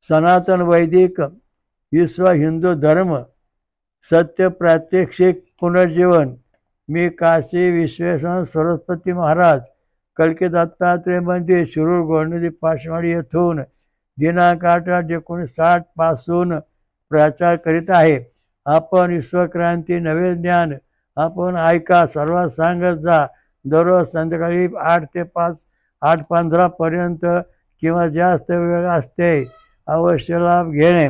सनातन वैदिक विश्व हिंदू धर्म सत्य प्रात्यक्षिक पुनर्जीवन। मी काशी विश्वेश्वर सरस्वती महाराज कल्की दत्तात्रय मंदिर शिरूर गोंडनदी पाचवाडी येथून दिनांक 8/8/1960 पासून प्रचार करीत आहे। आपण विश्वक्रांती नवे ज्ञान आपण ऐका, सर्वात सांगत जा। दररोज संध्याकाळी 8 ते 8:15 पर्यंत किंवा जास्त वेळ असते। अवश्य लाभ घेणे।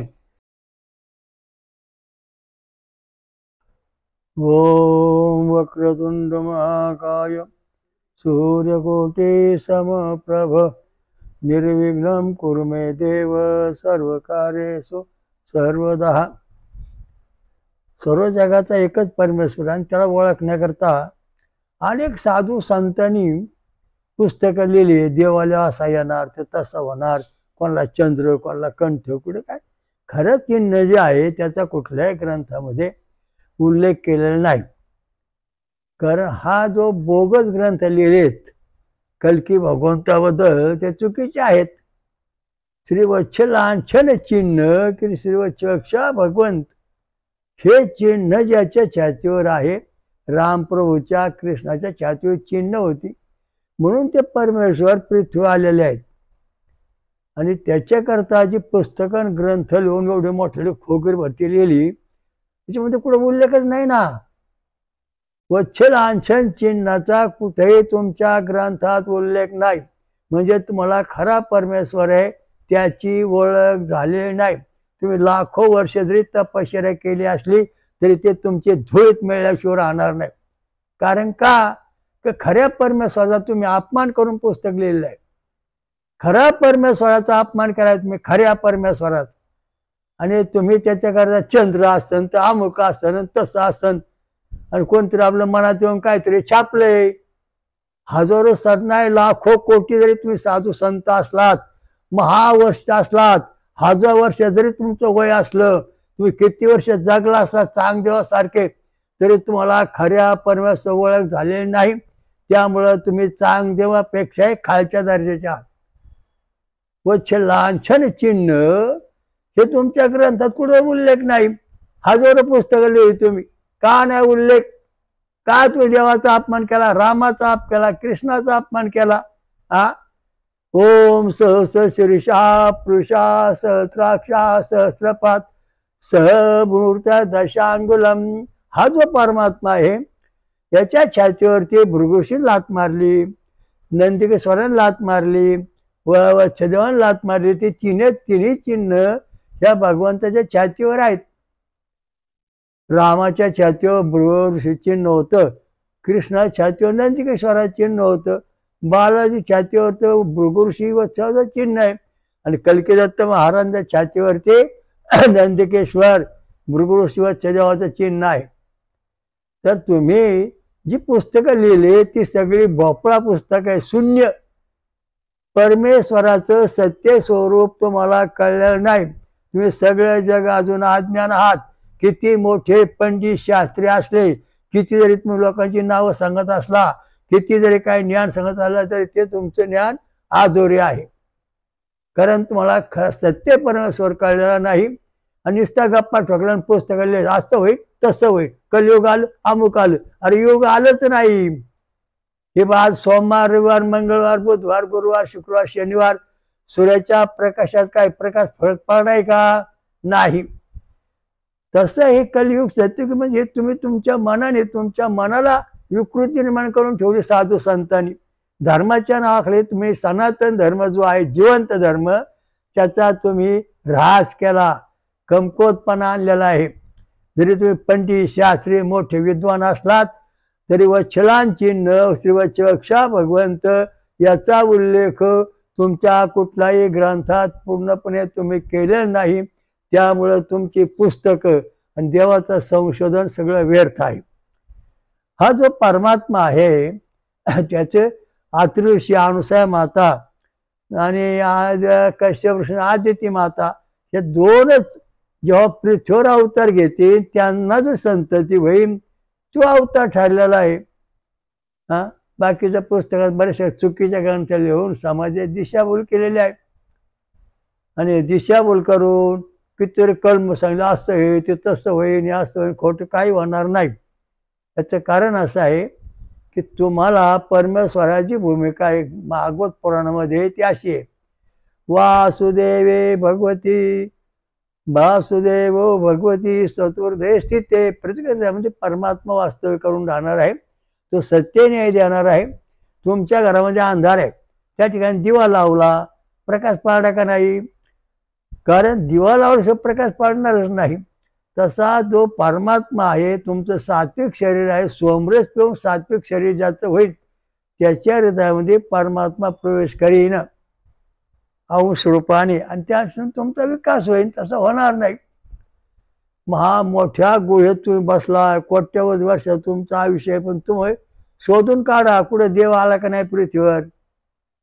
ओम वक्रतुंड महाकाय सूर्यकोटि समप्रभ निर्विघ्नं कुरु मे देव सर्वकार्येषु सर्वदा। सर्व जगाचा एकच परमेश्वर आणि त्याला ओळखण्याकरता अनेक साधू संतांनी पुस्तकं लिहिली। देवाला असा येणार ते तसा होणार, कोणाला चंद्र कोणाला कंठ, कुठे काय खरं चिन्ह जे आहे त्याचा कुठल्याही ग्रंथामध्ये उल्लेख केलेला नाही। कारण हा जो बोगस ग्रंथ लिहिलेत कल्की भगवंताबद्दल ते चुकीचे आहेत। श्रीवत्स लांछन चिन्ह की श्रीवत्स भगवंत हे चिन्ह ज्याच्या छातीवर आहे, रामप्रभूच्या कृष्णाच्या छातीवर चिन्ह होती म्हणून ते परमेश्वर पृथ्वी आलेले आहेत। आणि त्याच्याकरता जी पुस्तकं ग्रंथ लिहून एवढे मोठे खोगीर भरती लिहिली त्याच्यामध्ये कुठं उल्लेखच नाही ना। वत्स लांछन चिन्हाचा कुठेही तुमच्या ग्रंथात उल्लेख नाही, म्हणजे तुम्हाला खरा परमेश्वर आहे त्याची ओळख झाली नाही। तुम्ही लाखो वर्ष जरी तपश्चर्या केली असली तरी ते तुमचे धुळीत मिळल्याशिवाय राहणार नाही। कारण का खऱ्या परमेश्वराचा तुम्ही अपमान करून पुस्तक लिहिलेलं आहे। खऱ्या परमेश्वराचा अपमान करायचा तुम्ही, खऱ्या परमेश्वराचा, आणि तुम्ही त्याच्याकरता चंद्र असन तर अमुक असन तसं असन आणि कोणतरी आपलं मनात येऊन काहीतरी छापलंय। हजारो नाही लाखो कोटी जरी तुम्ही साधू संत असलात, महावर्ष असलात, 1000 वर्ष जरी तुमचं वय असलं, तुम्ही किती वर्ष जगला असला चांगदेवासारखे, तरी तुम्हाला खऱ्या परमेश्वर ओळख झालेली नाही। त्यामुळं तुम्ही चांगदेवापेक्षाही खालच्या दर्जाचे आहात। वत्स लांछन चिन्ह हे तुमच्या ग्रंथात कुठे उल्लेख नाही। हजारो पुस्तकं लिहिली तुम्ही, का नाही उल्लेख? का तुम्ही देवाचा अपमान केला, रामाचा अपमान केला, कृष्णाचा अपमान केला? ओम सहस शीर्षा पुरुषा सहस्राक्षा सहस्रपात सहमूर्त दशांगुलम हा जो परमात्मा आहे याच्या छातीवरती भृगुशी लात मारली, नंदिकेश्वराने लात मारली व वत्सदेवाने लात मारली। ती तिन्ही चिन्ह या भगवंताच्या छातीवर आहेत। रामाच्या छातीवर भृगु चिन्ह होतं, कृष्णाच्या छातीवर नंदिकेश्वराचं चिन्ह होतं, बालाजी छातीवर तर भृगुऋषी वत्साचं चिन्ह आहे, आणि कल्कीदत्त महाराजांच्या छातीवरती नंदिकेश्वर भृगुऋषी वत्सदेवाचं चिन्ह आहे। तर तुम्ही जी पुस्तकं लिहिली ती सगळी भोपळा पुस्तक आहे, शून्य। परमेश्वराचं सत्य स्वरूप तुम्हाला कळलेलं नाही। तुम्ही सगळं जग अजून अज्ञान आहात। किती मोठे पंडित शास्त्री असले, किती जरी तुम्ही लोकांची नावं सांगत असला, किती जरी काही ज्ञान सांगत असलं तरी ते तुमचं ज्ञान अधुरे आहे। कारण तुम्हाला सत्य परमेश्वर कळलेला नाही आणि नुसता गप्पा ठोकल्या पुस्तकं लिहिलं असं होईल तसं होईल, कलियुग आलं अमुक आलं, अरे युग आलंच नाही। हे आज सोमवार रविवार मंगळवार बुधवार गुरुवार शुक्रवार शनिवार सूर्याच्या प्रकाशात काय प्रकाश फरक पडणार का? नाही। तसं हे कलियुग सत्ययुग म्हणजे तुम्ही तुमच्या मनाने तुमच्या मनाला विकृती निर्माण करून ठेवली साधू संतांनी। धर्माच्या नावाखाली तुम्ही सनातन धर्म जो आहे जिवंत धर्म त्याचा तुम्ही ऱ्हास केला, कमकुवतपणा आणलेला आहे। जरी तुम्ही पंडित शास्त्री मोठे विद्वान असलात तरी वत्सलांछन चिन्ह श्रीवत्स भगवंत याचा उल्लेख तुमच्या कुठल्याही ग्रंथात पूर्णपणे तुम्ही केलेला नाही। त्यामुळे तुमची पुस्तकं आणि देवाचं संशोधन सगळं व्यर्थ आहे। हा जो परमात्मा आहे त्याचे अत्रि अनुसया माता आणि आज कश्यप ऋषी आदिती माता हे दोनच जेव्हा पृथ्वीवर अवतार घेतील त्यांना जो संतती होईल तो अवतार ठरलेला आहे। बाकीच्या पुस्तकात बरेचशा चुकीच्या ग्रंथ लिहून समाजाची दिशाभूल केलेली आहे। आणि दिशाभूल करून कितीतरी कळम सांगितलं असं हे ते तसं होईल असं होईल, खोटं काही होणार नाही. याचं कारण असं आहे की तुम्हाला परमेश्वराची भूमिका आहे भागवत पुराणामध्ये ती अशी आहे, वासुदेवे भगवती वासुदेव भगवती चतुर्दय स्थिते प्रतिक्रिया, म्हणजे परमात्मा वास्तव्य करून राहणार आहे. तो सत्य न्याय देणार आहे. तुमच्या घरामध्ये अंधार आहे, त्या ठिकाणी दिवा लावला, प्रकाश पाडला का नाही? कारण दिवा लावल्याशिवाय प्रकाश पाडणारच नाही. तसा जो परमात्मा आहे, तुमचं सात्विक शरीर आहे, सोमरस पिऊन सात्विक शरीर ज्याचं होईल त्याच्या हृदयामध्ये परमात्मा प्रवेश करीन अंश रूपाने, आणि त्यापासून तुमचा विकास होईल. तसं होणार नाही. मोठ्या गुहेत तुम्ही बसला, कोट्यवधी वर्ष तुमचं आयुष्य आहे, पण तुम्ही शोधून काढा कुठे देव आला का नाही पृथ्वीवर.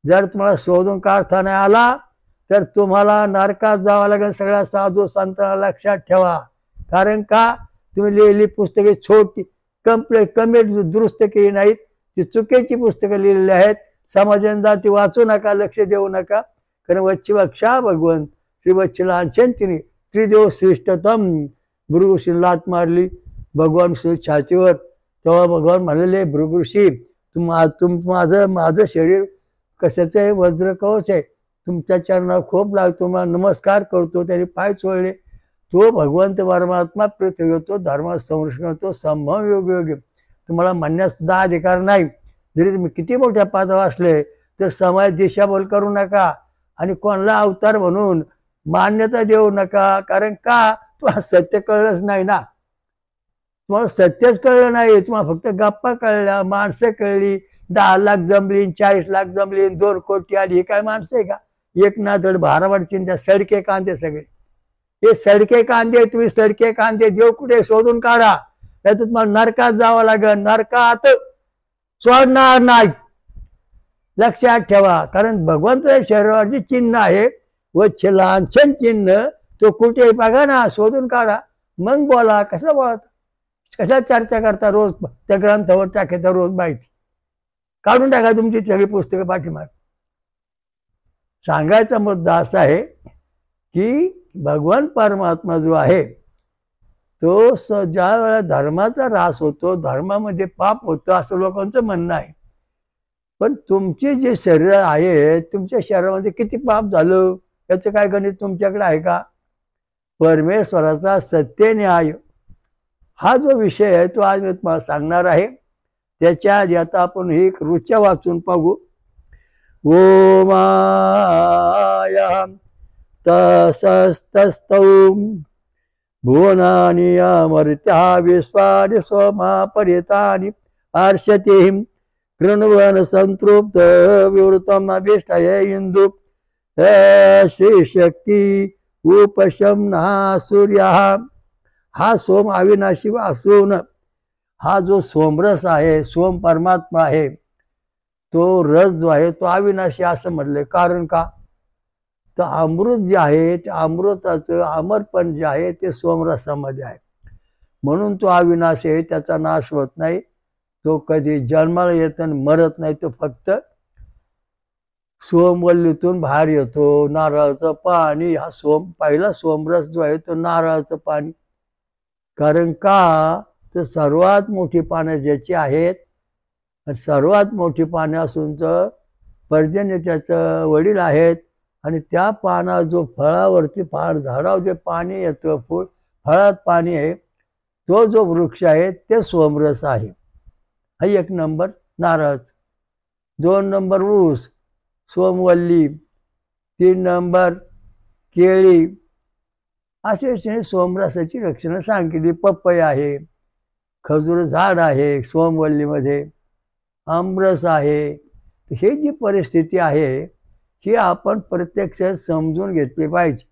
जर तुम्हाला शोधून काढता नाही आला तर तुम्हाला नरकात जावं लागेल. सगळ्या साधू संतांना लक्षात ठेवा. कारण का? तुम्ही लिहिलेली पुस्तके छोटी कमी दुरुस्त केली नाहीत, ती चुकीची पुस्तकं लिहिलेली आहेत. समाजांना ती वाचू नका, लक्ष देऊ नका. कारण वच्छिवक्षा भगवंत श्री वच्छलांचंतिनी त्रिदेव श्रेष्ठतम भृगुशी लात मारली भगवान श्री छातीवर, तेव्हा भगवान म्हणाले, भृगुशी माझं शरीर कशाचं आहे? वज्रकवच आहे. तुमच्या चरणावर खूप तुम्हाला नमस्कार करतो. त्याने पाय चोळले. तो भगवंत परमात्मा पृथ्वी होतो, धर्म संरक्षण होतो, संभव योग्य. तुम्हाला म्हणण्यास सुद्धा अधिकार नाही. जरी तुम्ही किती मोठ्या पदावर असले तर समाज दिशाभूल करू नका आणि कोणाला अवतार म्हणून मान्यता देऊ नका. कारण का? तुम्हाला सत्य कळलंच नाही ना. तुम्हाला सत्यच कळलं नाही. तुम्हाला फक्त गप्पा कळल्या, माणसं कळली. 10 लाख जमली, 40 लाख जमली, 2 कोटी आली. हे काय माणसं आहे का? एक ना धड भारावरची त्या सडके कांदे सगळे. हे सडके कांदे, तुम्ही सडके कांदे देव कुठे शोधून काढा, नाही तर तुम्हाला नरकात जावं लागेल. नरकात सोडणार नाही. लक्षात ठेवा. कारण भगवंत शरीरावरची चिन्ह आहे, वच्छलांछन चिन्ह. तो कुठे बघा ना, शोधून काढा, मग बोला. कसं बोलत, कशा चर्चा करता? रोज त्या ग्रंथावर टाकायचा रोज माहिती काढून टाका तुमची सगळी पुस्तकं पाठीमाग. सांगायचा मुद्दा असा आहे की भगवान परमात्मा जो आहे तो ज्या वेळेला धर्माचा ऱ्हास होतो, धर्मामध्ये पाप होतं असं लोकांचं म्हणणं आहे. पण तुमचे जे शरीर आहे, तुमच्या शरीरामध्ये किती पाप झालं याचं काय गणित तुमच्याकडे आहे का? परमेश्वराचा सत्य न्याय हा जो विषय आहे तो आज मी तुम्हाला सांगणार आहे. त्याच्या आधी आता आपण ही एक ऋचा वाचून पाहू. ओमाया तसस्तौ भुवनानि अमर्त्या विश्वानि सोमा परितानि आर्षतीं कृण्वन् संतृप्त विवृतम् अभिष्टय इंदु श्री शक्ती उपशमना सूर्य. हा सोम अविनाशी असून हा जो सोमरस आहे, सोम परमात्मा आहे, तो रस जो आहे तो अविनाशी असं म्हटलंय. कारण का? तर अमृत जे आहे ते अमृताचं अमरपण जे आहे ते सोमरसामध्ये आहे, म्हणून तो अविनाशी आहे. त्याचा नाश होत नाही. तो कधी जन्माला येत आणि मरत नाही. तो फक्त सोमवल्लीतून बाहेर येतो. नारळाचं पाणी हा पहिला सोमरस जो आहे तो नारळाचं पाणी. कारण का? तर सर्वात मोठी पानं ज्याची आहेत आणि सर्वात मोठी पाने असून तर पर्जन्य त्याचं वडील आहेत. आणि त्या पाना जो फळावरती झाडावर जे पाणी येतं, फळात पाणी आहे, तो जो वृक्ष आहे ते सोमरस आहे. हा 1 नंबर नारळाचं. 2 नंबर ऊस, सोमवल्ली. 3 नंबर केळी. असे सोमरसाची लक्षणं सांगितली. पपई आहे, खजूर झाड आहे सोमवल्लीमध्ये, आमरस आहे. ही जी परिस्थिती आहे ही आपण प्रत्यक्षात समजून घेतली पाहिजे.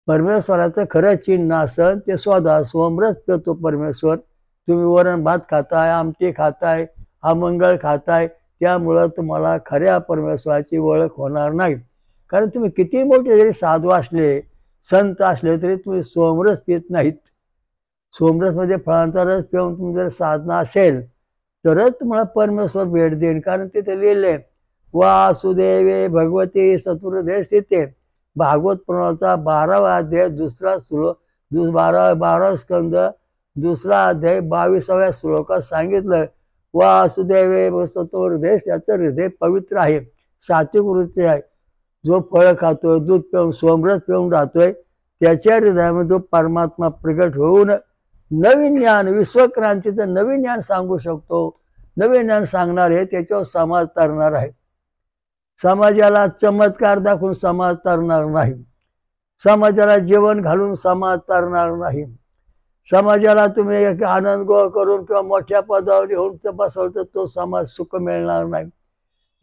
परमेश्वराचं खरं चिन्ह असेल ते स्वतः सोमरस पितो परमेश्वर. तुम्ही वरण भात खाताय, आमटी खाताय, अमंगळ खाताय, त्यामुळं तुम्हाला खऱ्या परमेश्वराची ओळख होणार नाही. कारण तुम्ही किती मोठे जरी साधू असले, संत असले, तरी तुम्ही सोमरस पित नाहीत. सोमरसमध्ये फळांचा रस पिऊन तुम्ही जर साधना असेल तरच तुम्हाला परमेश्वर भेट देईल. कारण तिथे लिहिलंय वासुदेवे भगवती चतुर्दे स्थिते. भागवत पुराणाचा 12वा अध्याय दुसरा श्लोक 12 स्कंद दुसरा अध्याय 22व्या श्लोकात सांगितलं, वासुदेवे चतुर्देश, त्याचं हृदय पवित्र आहे, सात्विक वृत्ती आहे. जो फळ खातोय, दूध पिऊन सोमरस पिऊन राहतोय, त्याच्या हृदयामध्ये जो परमात्मा प्रगट होऊन नवीन ज्ञान, विश्वक्रांतीचं नवीन ज्ञान सांगू शकतो. नवीन ज्ञान सांगणार आहे, त्याच्यावर समाज तरणार आहे. समाजाला चमत्कार दाखवून समाज तरणार नाही. समाजाला जेवण घालून समाज तरणार नाही. समाजाला तुम्ही एक आनंद गोळ करून किंवा मोठ्या पदावर येऊन बसवलं तर तो समाज सुख मिळणार नाही.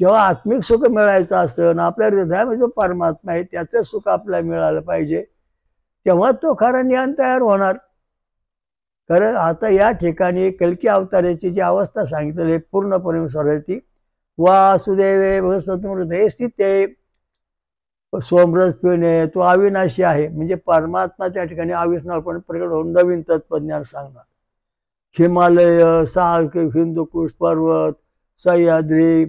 जेव्हा आत्मिक सुख मिळायचं असेल, आपल्या हृदयामध्ये जो परमात्मा आहे त्याचं सुख आपल्याला मिळालं पाहिजे, तेव्हा तो खरा ज्ञान तयार होणार. कारण आता या ठिकाणी कल्की अवताराची जी अवस्था सांगितली पूर्णपणे सरळती, वासुदेवे चतुर्दे स्थिते. सोमरस पिणे, तो अविनाशी आहे, म्हणजे परमात्मा त्या ठिकाणी अविनाशीपणे प्रगट होऊन नवीन तत्वज्ञान सांगणार. हिमालय, हिंदुकुश पर्वत, सह्याद्री,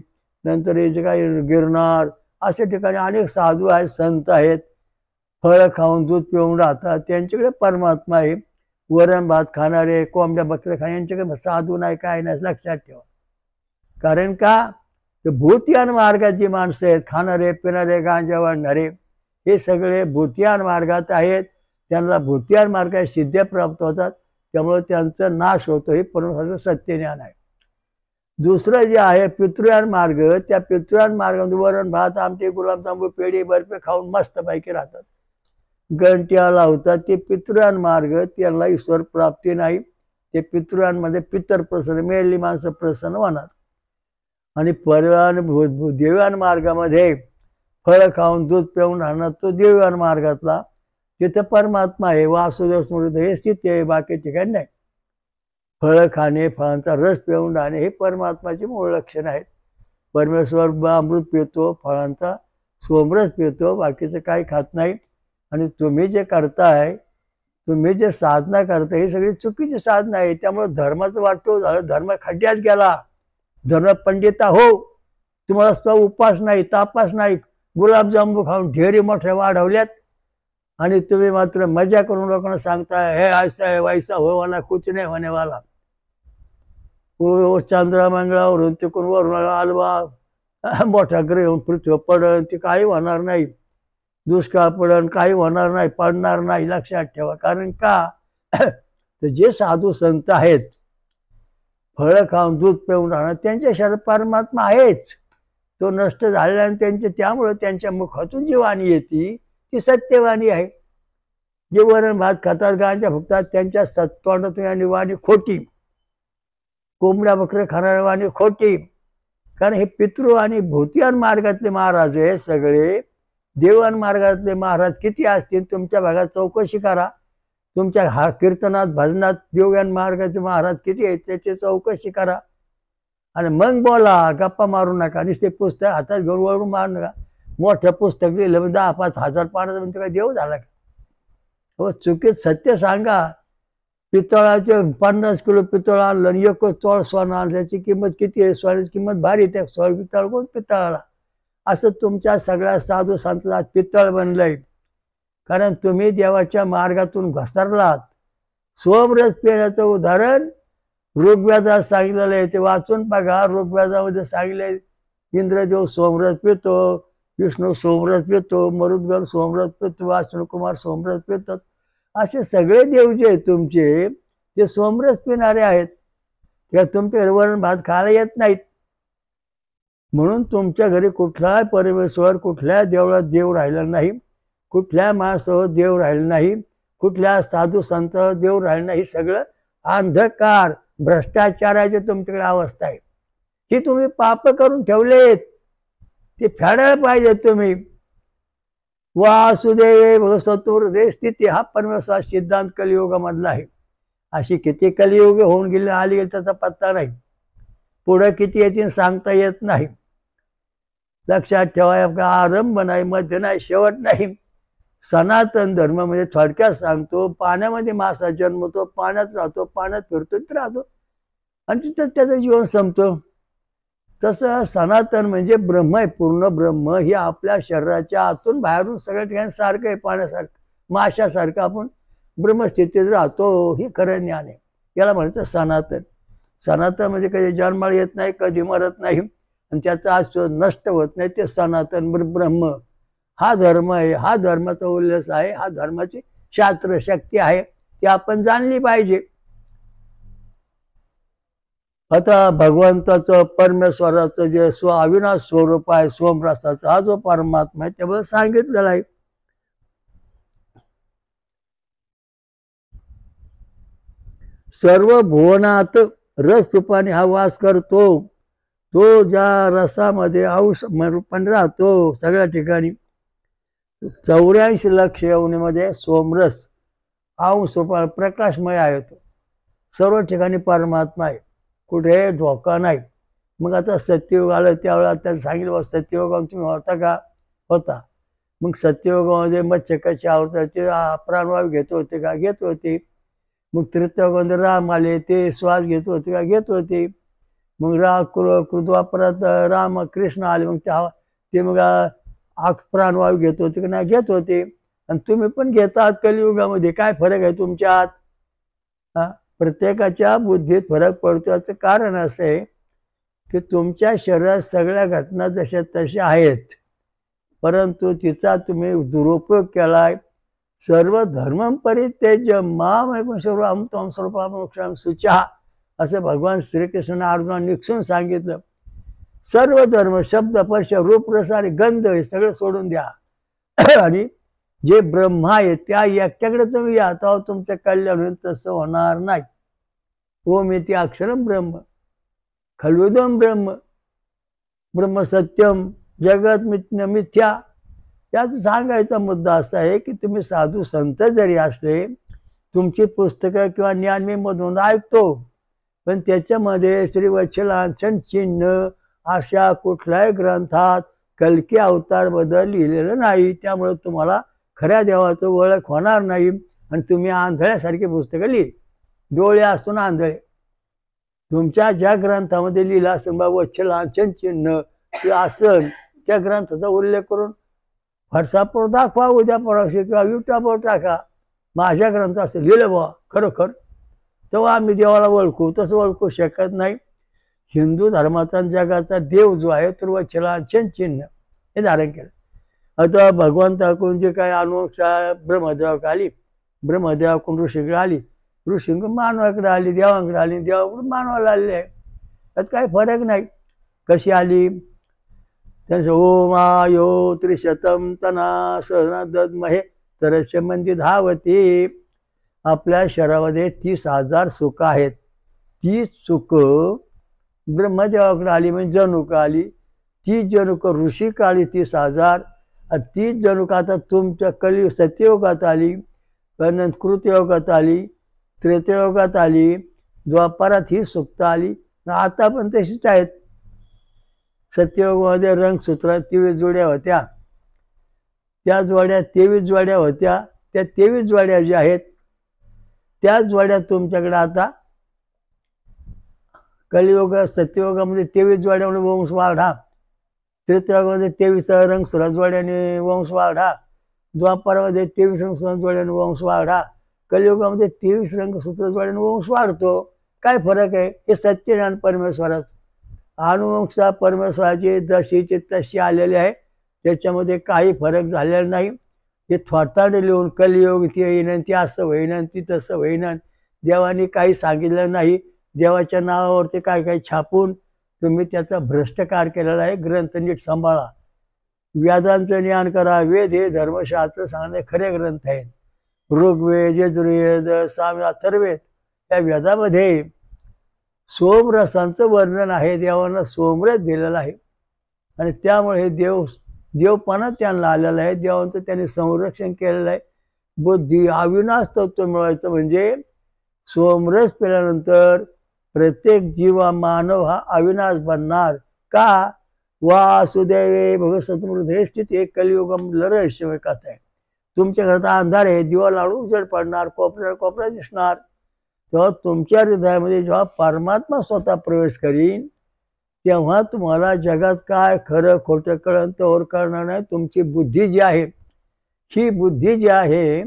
नंतर हे जे काही गिरनार, अशा ठिकाणी अनेक साधू आहेत, संत आहेत, फळं खाऊन दूध पिऊन राहतात, त्यांच्याकडे परमात्मा आहे. वरण भात खाणारे, कोंबड्या बकऱ्या खाणे, यांच्याकडे साधू नाही, काय नाही, लक्षात ठेवा. कारण का, ते भूतयान मार्गाची माणसं आहेत, खाणारे पिणारे गांजा वाढणारे, हे सगळे भूतयान मार्गात आहेत. त्यांना भूतयान मार्गात सिद्ध्या प्राप्त होतात, त्यामुळे त्यांचा नाश होतो. हे परमेश्वराचं सत्यज्ञान आहे. दुसरं जे आहे पितृयान मार्ग, त्या पितृयान मार्गामध्ये वरण भात आमटे गुलाबजांबू पेढी बर्फी खाऊन मस्तपैकी राहतात, घंट्या लावतात. ते पितृयान मार्ग, त्यांना ईश्वर प्राप्ती नाही. ते पितृयांमध्ये पितर प्रसन्न, मेलेली माणसं प्रसन्न होणार. आणि देवयान मार्गामध्ये फळ खाऊन दूध पिऊन राहणार, तो देवयान मार्गातला, तिथं परमात्मा आहे. वासुदेव स्मृती हे स्थिती आहे, बाकी ठिकाणी नाही. फळं खाणे, फळांचा रस पिऊन राहणे, हे परमात्माचे मूळ लक्षण आहेत. परमेश्वर अमृत पितो, फळांचा सोमरस पितो, बाकीचं काही खात नाही. आणि तुम्ही जे करताय, तुम्ही जे साधना करताय, ही सगळी चुकीची साधना आहे. त्यामुळे धर्माचं वाटतो झालं, धर्म खड्ड्यात गेला. धर्म पंडिता हो, तुम्हाला तो उपास नाही, तापास नाही, गुलाबजांबू खाऊन ढेरी मोठ्या वाढवल्यात, आणि तुम्ही मात्र मजा करून लोकांना सांगताय, हे ऐसा है वैसा हो वाला कुछ नाही होने वाला. चंद्रा मंगळावरून तिकडून वरून आलवा मोठा ग्रह येऊन पृथ्वी पडन, ते काही होणार नाही. दुष्काळ पडन, काही होणार नाही, पडणार नाही, लक्षात ठेवा. कारण का, तर जे साधू संत आहेत, फळं खाऊन दूध पिऊन राहणार, त्यांच्या शरीरात परमात्मा आहेच, तो नष्ट झालेला. आणि त्यामुळे त्यांच्या मुखातून जी वाणी येते ती सत्यवाणी आहे. जे वरण भात खातात, गांजा फुकतात, त्यांच्या तोंडातून आणि वाणी खोटी. कोंबड्या बकऱ्या खाणाऱ्या वाणी खोटी. कारण हे पितृ आणि भूतियान मार्गातले महाराज आहे सगळे. देवान मार्गातले महाराज किती असतील तुमच्या भागात चौकशी करा. तुमच्या कीर्तनात भजनात देवयान मार्गाचे महाराज किती आहेत त्याची चौकशी करा, आणि मग बोला. गप्पा मारू नका, नुसते पुस्तक हातात घेऊन वळून मारू नका. मोठं पुस्तक लिहिलं 10-5 हजार पानाचं म्हणजे काय देव झाला का? हो, चुकीत सत्य सांगा. पितळाचे 50 किलो पितळ आणलं आणि 1 तोळ सोनं आणलं, त्याची किंमत किती आहे? सोन्याची किंमत भारी, त्या पितळ कोण पितळाला. असं तुमच्या सगळ्या साधू संतांचा पितळ बनलंय, कारण तुम्ही देवाच्या मार्गातून घसरलात. सोमरस पिण्याचं उदाहरण ऋग्वेदात सांगितलेलं आहे, ते वाचून बघा. ऋग्वेदामध्ये सांगितले, इंद्रदेव सोमरस पितो, विष्णू सोमरस पितो, मरुद्गण सोमरस पितो, अश्विनीकुमार सोमरस पितात. असे सगळे देव जे आहेत तुमचे, ते सोमरस पिणारे आहेत. त्या तुमच्या वरण भात खायला येत नाहीत. म्हणून तुमच्या घरी कुठलाही परमेश्वर, कुठल्या देवळात देव राहिला नाही, कुठल्या माणसावर देव राहिलं नाही, कुठल्या साधू संत देव राहिलं नाही. सगळं अंधकार, भ्रष्टाचाराची तुमच्याकडे अवस्था आहे. ही तुम्ही पाप करून ठेवलेत, ते फेडायला पाहिजे तुम्ही. वासुदेव चतुर्दे स्थिती, हा परमेश्वर सिद्धांत कलियुगामधला आहे. अशी किती कलियुग होऊन गेले, आली गेली, त्याचा पत्ता नाही. पुढे किती येतील सांगता येत नाही. लक्षात ठेवा, आरंभ नाही, मध्य नाही, शेवट नाही. सनातन धर्म म्हणजे थोडक्यात सांगतो, पाण्यामध्ये मासा जन्मतो, पाण्यात राहतो, पाण्यात फिरतो, राहतो, आणि तिथं त्याचं जीवन संपतो. तसं सनातन म्हणजे ब्रह्म आहे, पूर्ण ब्रह्म. हे आपल्या शरीराच्या आतून बाहेरून सगळ्या ठिकाणी सारखं आहे, पाण्यासारखं माशासारखं आपण ब्रह्मस्थितीत राहतो. हे खरं ज्ञान आहे. याला म्हणायचं सनातन. सनातन म्हणजे कधी जन्माला येत नाही, कधी मरत नाही आणि त्याचा आज नष्ट होत नाही. ते सनातन ब्रह्म हा धर्म आहे. हा धर्माचा उल्लेख आहे. हा धर्माची शास्त्र शक्ती आहे, ती आपण जाणली पाहिजे. आता भगवंताचं परमेश्वराचं जे अविनाश स्वरूप आहे, सोमरसाचा हा जो परमात्मा आहे त्याबद्दल सांगितलेला आहे. सर्व भुवनात रस रूपाने हा वास करतो. तो ज्या रसामध्ये अंश पण राहतो सगळ्या ठिकाणी. 84 लक्ष योनीमध्ये सोमरस अंश प्रकाशमय आहे. तो सर्व ठिकाणी परमात्मा आहे, कुठे धोका नाही. मग आता सत्ययुग आलं त्यावेळेला त्याला सांगितलं, सत्ययुगामध्ये तुम्ही होता का? होता. मग सत्ययुगामध्ये मच्छे कशी आवडतात, ते प्राणवायू घेत होते का? घेत होते. मग त्रेतायुगामध्ये राम आले, ते श्वास घेत होते का? घेत होते. मग कृद्वापरात राम कृष्ण आले, मग ते मग प्राणवायू घेत होते का? नाही, घेत होते. आणि तुम्ही पण घेतात कलियुगामध्ये. काय फरक आहे तुमच्यात? प्रत्येकाच्या बुद्धीत फरक पडतो. याचं कारण असं आहे की तुमच्या शरीरात सगळ्या घटना जशा तशा आहेत, परंतु तिचा तुम्ही दुरुपयोग केलाय. सर्व धर्म परित्यज्य माम एकं शरीरम त्वं स्वरूपम शुचः असं भगवान श्रीकृष्णाने अर्जुनाला निक्षून सांगितलं. सर्व धर्म, शब्द, स्पर्श, रूप, रस आणि गंध हे सगळं सोडून द्या आणि जे ब्रह्म आहे त्या एकट्याकडे तुम्ही या, तेव्हा तुमचं कल्याण होईल. तसं होणार नाही. ओमिति अक्षरम ब्रह्म खल्विदम ब्रह्म ब्रह्म सत्यम जगत मिथ्या. याच सांगायचा मुद्दा असा आहे की तुम्ही साधू संत जरी असले, तुमची पुस्तकं किंवा ज्ञान मी मधून ऐकतो, पण त्याच्यामध्ये श्री वत्सलांचन चिन्ह अशा कुठल्याही ग्रंथात कल्की अवतार बद्दल लिहिलेलं नाही. त्यामुळे तुम्हाला खऱ्या देवाचं ओळख होणार नाही आणि तुम्ही आंधळ्यासारखी पुस्तकं लिहिली. डोळे असून आंधळे. तुमच्या ज्या ग्रंथामध्ये लिहिलं असेल बा वत्सलांचन चिन्ह ते असन, त्या ग्रंथाचा उल्लेख करून व्हॉट्सअपवर दाखवा, उद्या परवाशी किंवा युट्यूबवर टाका, माझ्या ग्रंथ असं लिहिलं बा खरोखर, तेव्हा आम्ही देवाला ओळखू. तसं ओळखू शकत नाही. हिंदू धर्माचा जगाचा देव जो आहे तो वत्सलांचन चिन्ह हे धारण केलं. आता भगवंताकडून जे काय अनुक्षा ब्रह्मदेवाकडे आली, ब्रह्मदेवाकडून ऋषीकडे आली, ऋषीकडून मानवाकडे आली, देवांकडे आली, देवाकडून मानवाला आलेली आहे. त्यात काही फरक नाही. कशी आली? त्यांचं ओम आयो त्रिशतम तना सहना दद्महे तरस्य मंदी धावती. आपल्या शरीरामध्ये 30,000 सुख आहेत. 30 सुख ब्रह्मदेवाकडे आली म्हणजे जनुक आली. 30 जनुक ऋषी काळी 30,000 आणि 30 जनुक आता तुमच्या कली सत्ययुगात आली, कृतयुगात आली, त्रेतयुगात आली, द्वापारात ही सुक्त आली. आता पण तशीच आहेत. सत्ययुगामध्ये रंगसूत्रात 23 जोड्या होत्या. त्या जोड्या 23 जोड्या होत्या. त्या 23 जोड्या ज्या आहेत त्या जोड्या तुमच्याकडे आता कलियुग सत्ययुगामध्ये 23 जोड्यामुळे वंश वाढा, त्रेतयुगामध्ये 23 रंगसूत्रात जोड्याने वंश वाढा, द्वापारामध्ये 23 रंगसूत्रात जोड्याने वंश वाढा, कलियुगामध्ये 23 रंगसूत्र जोड्याने वंश वाढतो. काय फरक आहे? हे सत्यज्ञान परमेश्वराचं. अनुवंशा परमेश्वराची जशीची तशी आलेली आहे, त्याच्यामध्ये काही फरक झालेला नाही. हे थोटाने लिहून कलियुग ती येईन, ती असं होईन, ती तसं होईन, देवाने काही सांगितलं नाही. देवाच्या नावावरती काय छापून तुम्ही त्याचा भ्रष्टकार केलेला आहे. ग्रंथ नीट सांभाळा. वेदांचं ज्ञान करा. वेद हे धर्मशास्त्र सांगणे खरे ग्रंथ आहेत. ऋग्वेद, यजुर्वेद, साम, अथर्ववेद या वेदामध्ये सोमरसांचं वर्णन आहे. देवांना सोमरस दिलेलं आहे आणि त्यामुळे हे देवपणा त्यांना आलेला आहे. देवांचं त्यांनी संरक्षण केलेलं आहे. बुद्धी अविनाश तत्व मिळवायचं म्हणजे सोमरस पिल्यानंतर प्रत्येक जीवा मानव हा अविनाश बनणार. का? वासुदेवे भगवत स्थिती कलियुगम रहस्य कथा आहे. तुमच्या घरात अंधार आहे, दिवा लाडू उजेड पडणार, कोपऱ्या दिसणार. तेव्हा तुमच्या हृदयामध्ये जेव्हा परमात्मा स्वतः प्रवेश करीन तेव्हा तुम्हाला जगात काय खरं खोटं कळण तर कळणार नाही. तुमची बुद्धी जी आहे, ही बुद्धी जी आहे,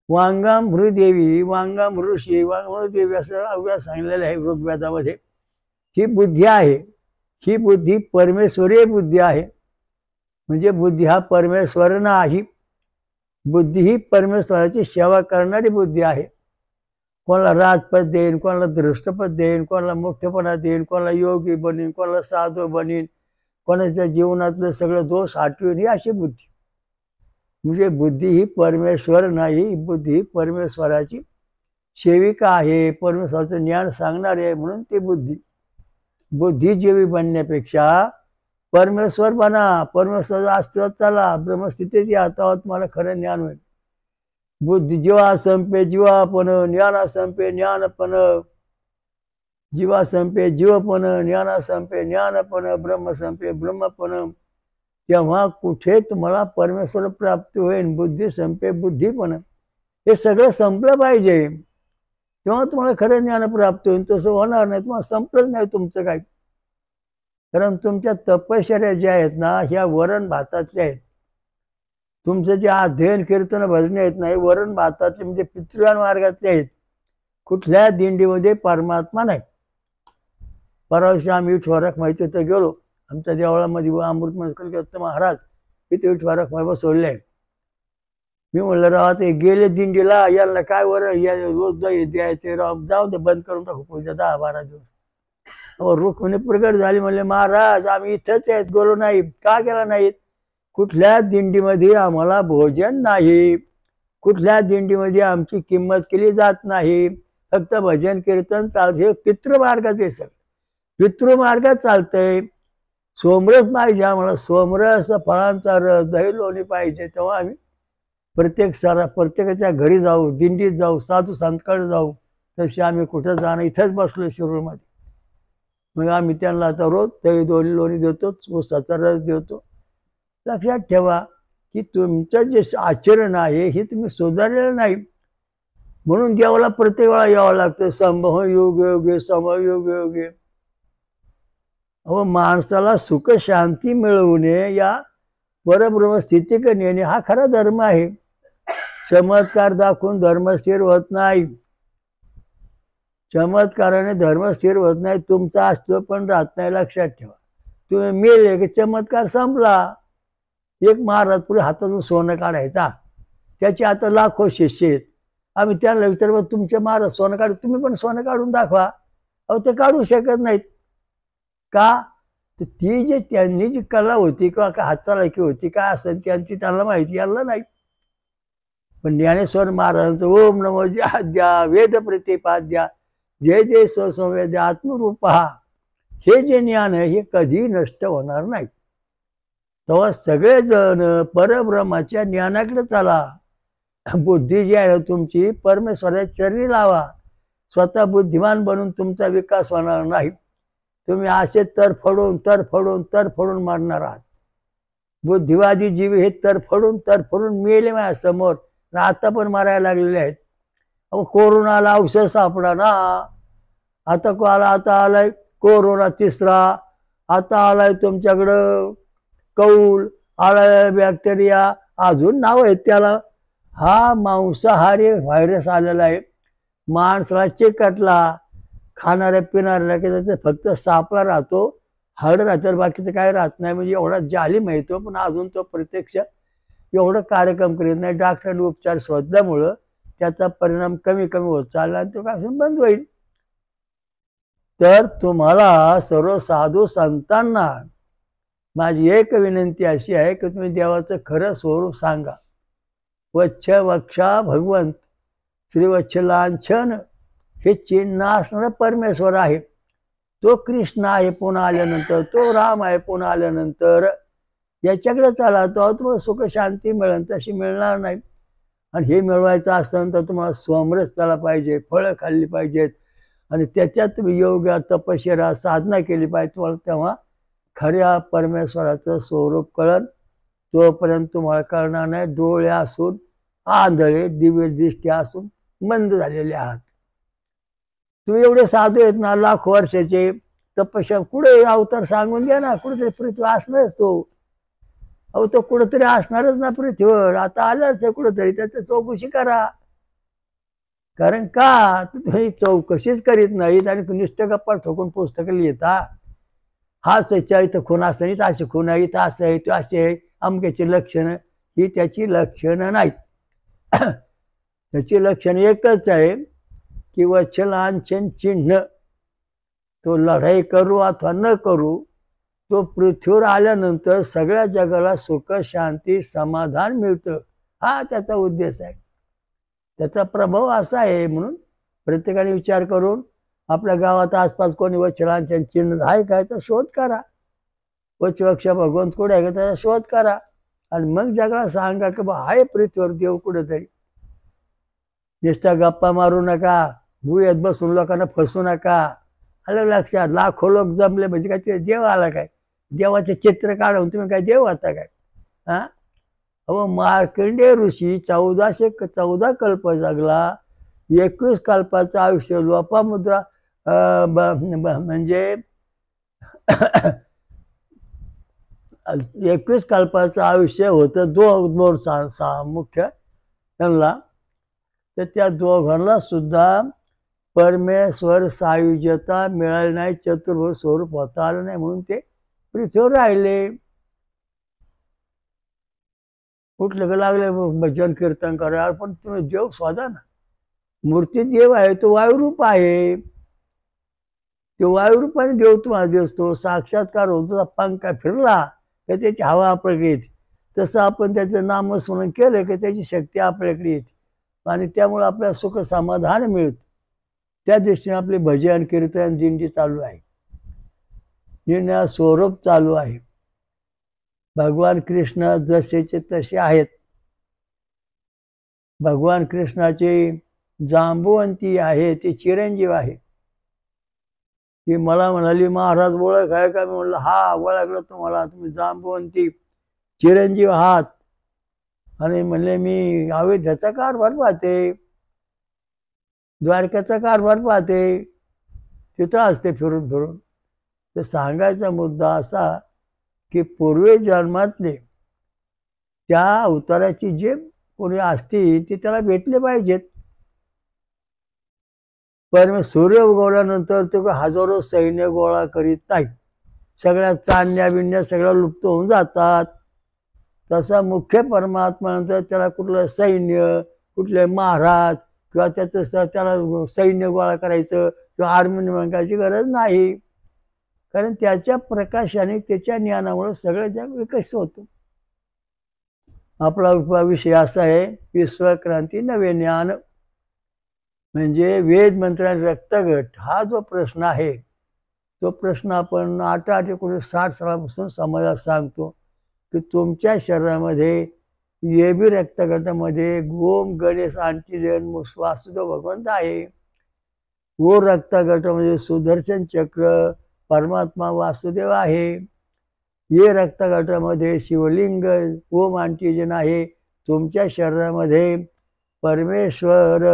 वांगामृदेवी, वांगामृषी, वांगामृदेवी असं अवघ्या सांगितलेलं आहे ऋग्वेदामध्ये. ही बुद्धी आहे, ही बुद्धी परमेश्वरीय बुद्धी आहे. म्हणजे बुद्धी हा परमेश्वर नाही, बुद्धी ही परमेश्वराची सेवा करणारी बुद्धी आहे. कोणाला राजपद देईन, कोणाला दृष्टपद देईन, कोणाला मोठेपणा देईन, कोणाला योगी बनीन, कोणाला साधू बनीन, कोणाच्या जीवनातलं सगळं दोष हटवीन, ही अशी बुद्धी. म्हणजे बुद्धी ही परमेश्वर नाही, बुद्धी परमेश्वराची सेविका आहे, परमेश्वराचं ज्ञान सांगणारी आहे, म्हणून ती बुद्धी. बुद्धिजीवी बनण्यापेक्षा परमेश्वर बना, परमेश्वर अस्तित्वात चला, ब्रह्मस्थितीत या, तेव्हा तुम्हाला खरं ज्ञान होईल. बुद्धी जीवा संपे जीवापण, ज्ञाना संपे ज्ञानपण, जीवा संपे जीवपण, ज्ञाना संपे ज्ञानपण, ब्रह्म संपे ब्रह्मपण. तेव्हा कुठे तुम्हाला परमेश्वर प्राप्ती होईल. बुद्धी संपे बुद्धीपण, हे सगळं संपलं पाहिजे, तेव्हा तुम्हाला खरं ज्ञान प्राप्त होईल. तसं होणार नाही, तुम्हाला संपलंच नाही तुमचं काय. कारण तुमच्या तपश्चर्या ज्या आहेत ना, ह्या वरण भातातल्या आहेत. तुमचं जे अध्ययन कीर्तन भजने आहेत नाही, वरण भातातले म्हणजे पितृयान मार्गातले आहेत. कुठल्या दिंडीमध्ये परमात्मा नाही. परवाशी आम्ही विठ्ठलराख माहिती तर गेलो, आमच्या देवळामध्ये अमृत मंगल महाराज इथे विठ्ठलराख माही बसवले आहे. मी म्हणलं राव ते गेले दिंडीला, याला काय वरण रोज द्यायचे राव, जाऊ दे बंद करून टाकू पूजा 10-12 दिवस. रुक्मिणी प्रगट झाली, म्हणले महाराज आम्ही इथंच आहेत, गेलो नाही. का गेला नाहीत? कुठल्या दिंडीमध्ये आम्हाला भोजन नाही, कुठल्या दिंडीमध्ये आमची किंमत केली जात नाही, फक्त भजन कीर्तन चालते. पितृमार्गाचे सगळं पितृमार्गात चालतंय. सोमरस पाहिजे आम्हाला, सोमरस, फळांचा रस, दही लोणी पाहिजे. तेव्हा आम्ही प्रत्येकाच्या घरी जाऊ, दिंडीत जाऊ, साधू संतकडे जाऊ. तशी आम्ही कुठं जाणं, इथंच बसलो शिरूरमध्ये. मग आम्ही त्यांना आता रोज दही लोणी देतो, ऊसाचा रस देतो. लक्षात ठेवा की तुमचं जे आचरण आहे हे तुम्ही सुधारलेलं नाही, म्हणून देवाला प्रत्येक वेळा यावं लागतं. संभव योग योगे, समयोग योगे. अहो माणसाला सुख शांती मिळवणे, या परब्रह्म स्थितीकडे नेणे हा खरा धर्म आहे. चमत्कार दाखवून धर्म स्थिर होत नाही, चमत्काराने धर्म स्थिर होत नाही. तुमचा असतो पण राहत नाही. लक्षात ठेवा. तुम्ही मेले की चमत्कार संपला. एक महाराज पुढे हातातून सोनं काढायचा, त्याचे आता लाखो शिष्य आहेत. आम्ही त्यांना विचारलं तुमचे महाराज सोनं काढ, तुम्ही पण सोनं काढून दाखवा. अहो ते काढू शकत नाहीत. का? तर ती जे त्यांनी जी कला होती किंवा हातचालाकी होती काय असेल त्यांची त्यांना माहिती, याला नाही. पण ज्ञानेश्वर महाराजांचं ओम नमो ज्याद्या वेद प्रतिपाद्या जय जय स्वसंवेद्य आत्मरूपा, हे जे ज्ञान आहे हे कधी नष्ट होणार नाही. तेव्हा सगळेजण परब्रह्माच्या ज्ञानाकडे चला. बुद्धी जी आहे तुमची परमेश्वराच्या चरणी लावा. स्वतः बुद्धिमान बनून तुमचा विकास होणार नाही. तुम्ही असे तरफडून मारणार आहात. बुद्धिवादी जीव हे तरफडून मेले माझ्या समोर, आता पण मारायला लागलेले आहेत. अहो कोरोनाला औषध सापडा ना. आता आलाय कोरोना तिसरा, आता आलाय तुमच्याकडं कौल, आलाय बॅक्टेरिया, अजून नाव आहेत त्याला. हा मांसाहारी व्हायरस आलेला आहे. माणसाला चिकटला, खाणाऱ्या पिणाऱ्याला की त्याचं फक्त सापळा राहतो, हाड राहतं, बाकीचं काय राहत नाही. म्हणजे एवढा जालिम आहे तो, पण अजून तो प्रत्यक्ष एवढं कार्यक्रम करीत नाही. डॉक्टरांनी उपचार शोधल्यामुळं त्याचा परिणाम कमी होत चालला आणि तो काय बंद होईल. तर तुम्हाला सर्व साधू संतांना माझी एक विनंती अशी आहे की तुम्ही देवाचं खरं स्वरूप सांगा. वच्छ वक्षा भगवंत श्री वच्छलांछन हे चिन्ह असणारा परमेश्वर आहे. तो कृष्ण आहे पुन्हा आल्यानंतर, तो राम आहे पुन्हा आल्यानंतर. याच्याकडे चला, तो तुम्हाला सुख शांती मिळेल. तशी मिळणार नाही. आणि हे मिळवायचं असेल तर तुम्हाला सोमरस त्याला पाहिजे, फळं खाल्ली पाहिजेत, आणि त्याच्यात तुम्ही योग तपश्चर्या साधना केली पाहिजे. तुम्हाला तेव्हा खऱ्या परमेश्वराचं स्वरूप कळन. तोपर्यंत तुम्हाला कळणार नाही. डोळे असून आंधळे, दिव्य दृष्टी असून मंद झालेले आहात. तुम्ही एवढे साधू आहेत ना, लाखो वर्षाचे, तपश्या कुठे अवतार सांगून द्या ना, कुठेतरी पृथ्वी असणारच तो. अहो तो कुठेतरी असणारच ना पृथ्वीवर, आता आलाच आहे कुठेतरी, त्याची चौकशी करा. कारण का तुम्ही चौकशीच करीत नाहीत आणि नुसतं गप्पा ठोकून पुस्तकं लिहिता. हा सच्चा इथं खून असं नाही, असे खून आहे, इथं असं आहे, तो असे आहे, अमक्याची लक्षणं. ही त्याची लक्षणं नाहीत. त्याची लक्षणं एकच आहे की वत्सलांछन चिन्ह, तो लढाई करू अथवा न करू, तो पृथ्वीवर आल्यानंतर सगळ्या जगाला सुख शांती समाधान मिळतं, हा त्याचा उद्देश आहे. त्याचा प्रभाव असा आहे. म्हणून प्रत्येकाने विचार करून आपल्या गावात आसपास कोणी वत्सलांछन चिन्ह आहे काय तर शोध करा. वत्सवक्ष भगवंत कुठे आहे का त्याचा शोध करा आणि मग जगाला सांगा की बा आहे पृथ्वीवर देव कुठेतरी. नुसता गप्पा मारू नका, गुहेत बसून लोकांना फसू नका. आलं लक्षात? लाखो लोक जमले म्हणजे काय ते देव आला काय? देवाचे चित्र काढून तुम्ही काय देव होता काय? हा, अहो मार्कंडेय ऋषी 1414 कल्प जगला, 21 कल्पाचं आयुष्य लोपामुद्रा म्हणजे 21 कल्पाचं आयुष्य होतं दोन मुख्य त्यांना. तर त्या दोघांना सुद्धा परमेश्वर सायुज्यता मिळाली नाही, चतुर्भुज स्वरूप होता आलं नाही, म्हणून ते पृथ्वीवर राहिले. कुठले का लागले भजन कीर्तन करा, पण तुम्ही देव शोधा ना. मूर्ती देव आहे, तो वायुरूप आहे. तो वायुरूपाने देव तुम्हाला दिसतो. साक्षात्कार होतो, पंखा फिरला तर त्याची हवा आपल्याकडे येते. तसं आपण त्याचं नामस्मरण केलं की त्याची शक्ती आपल्याकडे येते आणि त्यामुळे आपल्याला सुख समाधान मिळतं. त्या दृष्टीने आपले भजन कीर्तन दिंडी चालू आहे, निर्णय स्वरूप चालू आहे. भगवान कृष्ण जसेचे तसे आहेत. भगवान कृष्णाची जांबुवंती आहे, ती चिरंजीव आहे. ती मला म्हणाली महाराज ओळख आहे का? मी म्हणलं हा, ओळखलं तुम्हाला, तुम्ही जांबुवंती चिरंजीव आहात. आणि म्हणले मी अयोध्याचा कारभार पाहते, द्वारकाचा कारभार पाहते, तिथं असते फिरून फिरून. तर सांगायचा मुद्दा असा की पूर्वी जन्मातले त्या अवताराची जे कोणी असतील ते त्याला भेटले पाहिजेत. पण सूर्य उगवल्यानंतर ते हजारो सैन्य गोळा करीत नाही, सगळ्या चांदण्या बिंड्या सगळ्या लुप्त होऊन जातात. तसा मुख्य परमात्म्यानंतर त्याला कुठलं सैन्य, कुठले महाराज किंवा त्याचं त्याला सैन्य गोळा करायचं किंवा आर्मी मागायची गरज नाही. कारण त्याच्या प्रकाशाने, त्याच्या ज्ञानामुळे सगळं जग विकसित होतं. आपला विषय असा आहे विश्वक्रांती नवे ज्ञान, म्हणजे वेद मंत्र आणि रक्तगट. हा जो प्रश्न आहे तो प्रश्न आपण 1960 सालापासून समाजात सांगतो की तुमच्या शरीरामध्ये ये बी रक्तगटामध्ये गोम गणेश अंटीजन वासुदेव भगवंत आहे. वो रक्तगटामध्ये सुदर्शन चक्र परमात्मा वासुदेव आहे. ये रक्तगटामध्ये शिवलिंग ओम अंटीजन आहे. तुमच्या शरीरामध्ये परमेश्वर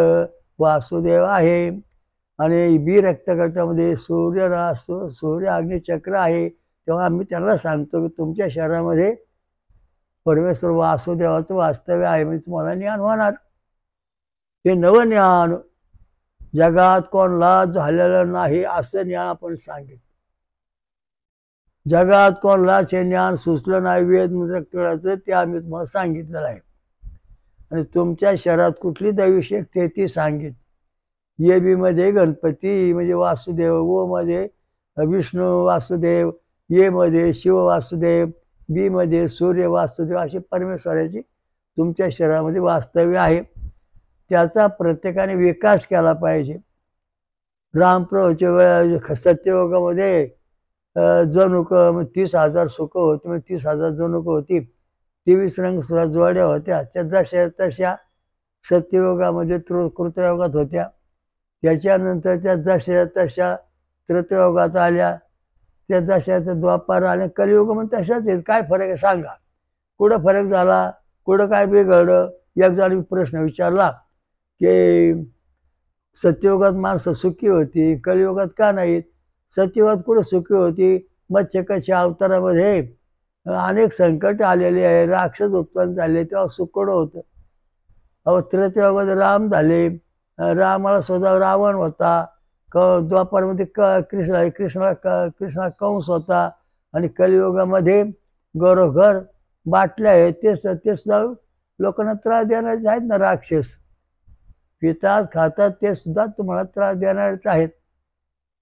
वासुदेव आहे. आणि बी रक्तगटामध्ये सूर्य अग्निचक्र आहे. तेव्हा आम्ही त्यांना सांगतो की तुमच्या शरीरामध्ये परमेश्वर वासुदेवाचं वास्तव्य आहे, म्हणजे तुम्हाला ज्ञान होणार. हे नवज्ञान जगात कोणाला झालेलं नाही असं ज्ञान आपण सांगितलं. जगात कोणालाच हे ज्ञान सुचलं नाही वेद मंत्राचं, ते आम्ही तुम्हाला सांगितलेलं आहे. आणि तुमच्या शरीरात कुठली दैवी शक्ती ती सांगितली. ये बी मध्ये गणपती म्हणजे वासुदेव, ओ मध्ये विष्णू वासुदेव, ये मध्ये शिव वासुदेव, बी मध्ये सूर्य वासुदेव, अशी परमेश्वराची तुमच्या शरीरामध्ये वास्तव्य आहे. त्याचा प्रत्येकाने विकास केला पाहिजे. रामप्रभूच्या वेळा सत्ययुगामध्ये जनुक 30,000 सुख होती, म्हणजे 30,000 जनुक होती. 23 रंग सुद्धा जोड्या होत्या. त्या जशा तशा सत्ययुगामध्ये कृतयुगात होत्या. त्याच्यानंतर त्या जशा तशा त्रेतायुगात आल्या, त्या जशाच्या द्वापार आल्या, कलियुगामध्ये तशाच आहेत. काय फरक आहे सांगा? कुठं फरक झाला, कुठं काय बिघडलं? एक जण प्रश्न विचारला की सत्ययुगात माणसं सुखी होती, कलियुगात का नाहीत? सत्यवाद कुठे सुखी होती. मत्स्यकच्या अवतारामध्ये अनेक संकट आलेले आहे, राक्षस उत्पन्न झाले, तेव्हा सुखड होतं. अहो त्रेतायुगामध्ये राम झाले, रामाला स्वतः रावण होता, द्वापारमध्ये कृष्णा कंस होता, आणि कलियुगामध्ये घरोघर बाटल्या आहेत, ते सुद्धा लोकांना त्रास देणारेच आहेत ना राक्षस. पितात खातात ते सुद्धा तुम्हाला त्रास देणारेच आहेत.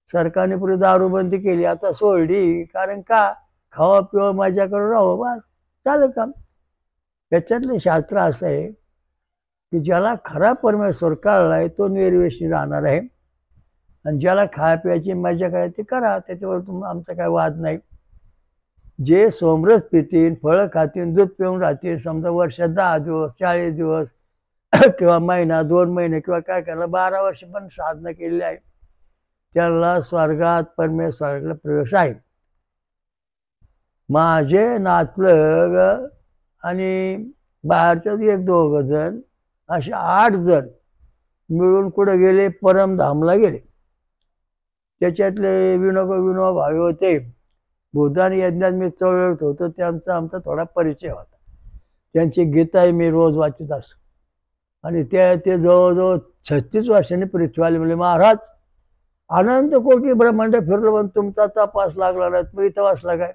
सरकारने पुढे दारूबंदी केली, आता सोडली, कारण का खावा पिवा मजा करून राहो, बस चालेल काम. त्याच्यातलं शास्त्र असं आहे की ज्याला खरा परमेश्वर कळलाय तो निर्वेशनी राहणार आहे, आणि ज्याला खाया पियाची मजा करायची करा, त्याच्यावर आमचा काय वाद नाही. जे सोमरस पितील, फळं खातील, दूध पिऊन राहतील, समजा वर्षात 10 दिवस 40 दिवस किंवा महिना 2 महिने किंवा काय करायला 12 वर्ष पण साधना केलेली आहे, त्याला स्वर्गात परमेश्वराकडे प्रवेश आहे. माझे नातलग आणि बाहेरचे 1-2 जण असे 8 जण मिळून कुठे गेले, परमधामला गेले. त्याच्यातले विनोबा भावे होते. भूदान यज्ञात मी चळवळत होतो, त्यांचा आमचा थोडा परिचय होता. त्यांची गीताही मी रोज वाचत असो, आणि ते जवळजवळ 36 वर्षांनी पृथ्वीला म्हणले, महाराज अनंत कोटी ब्रह्मांड फिरलो पण तुमचा तपास लागला नाही, तुम्ही इथं वाचला काय?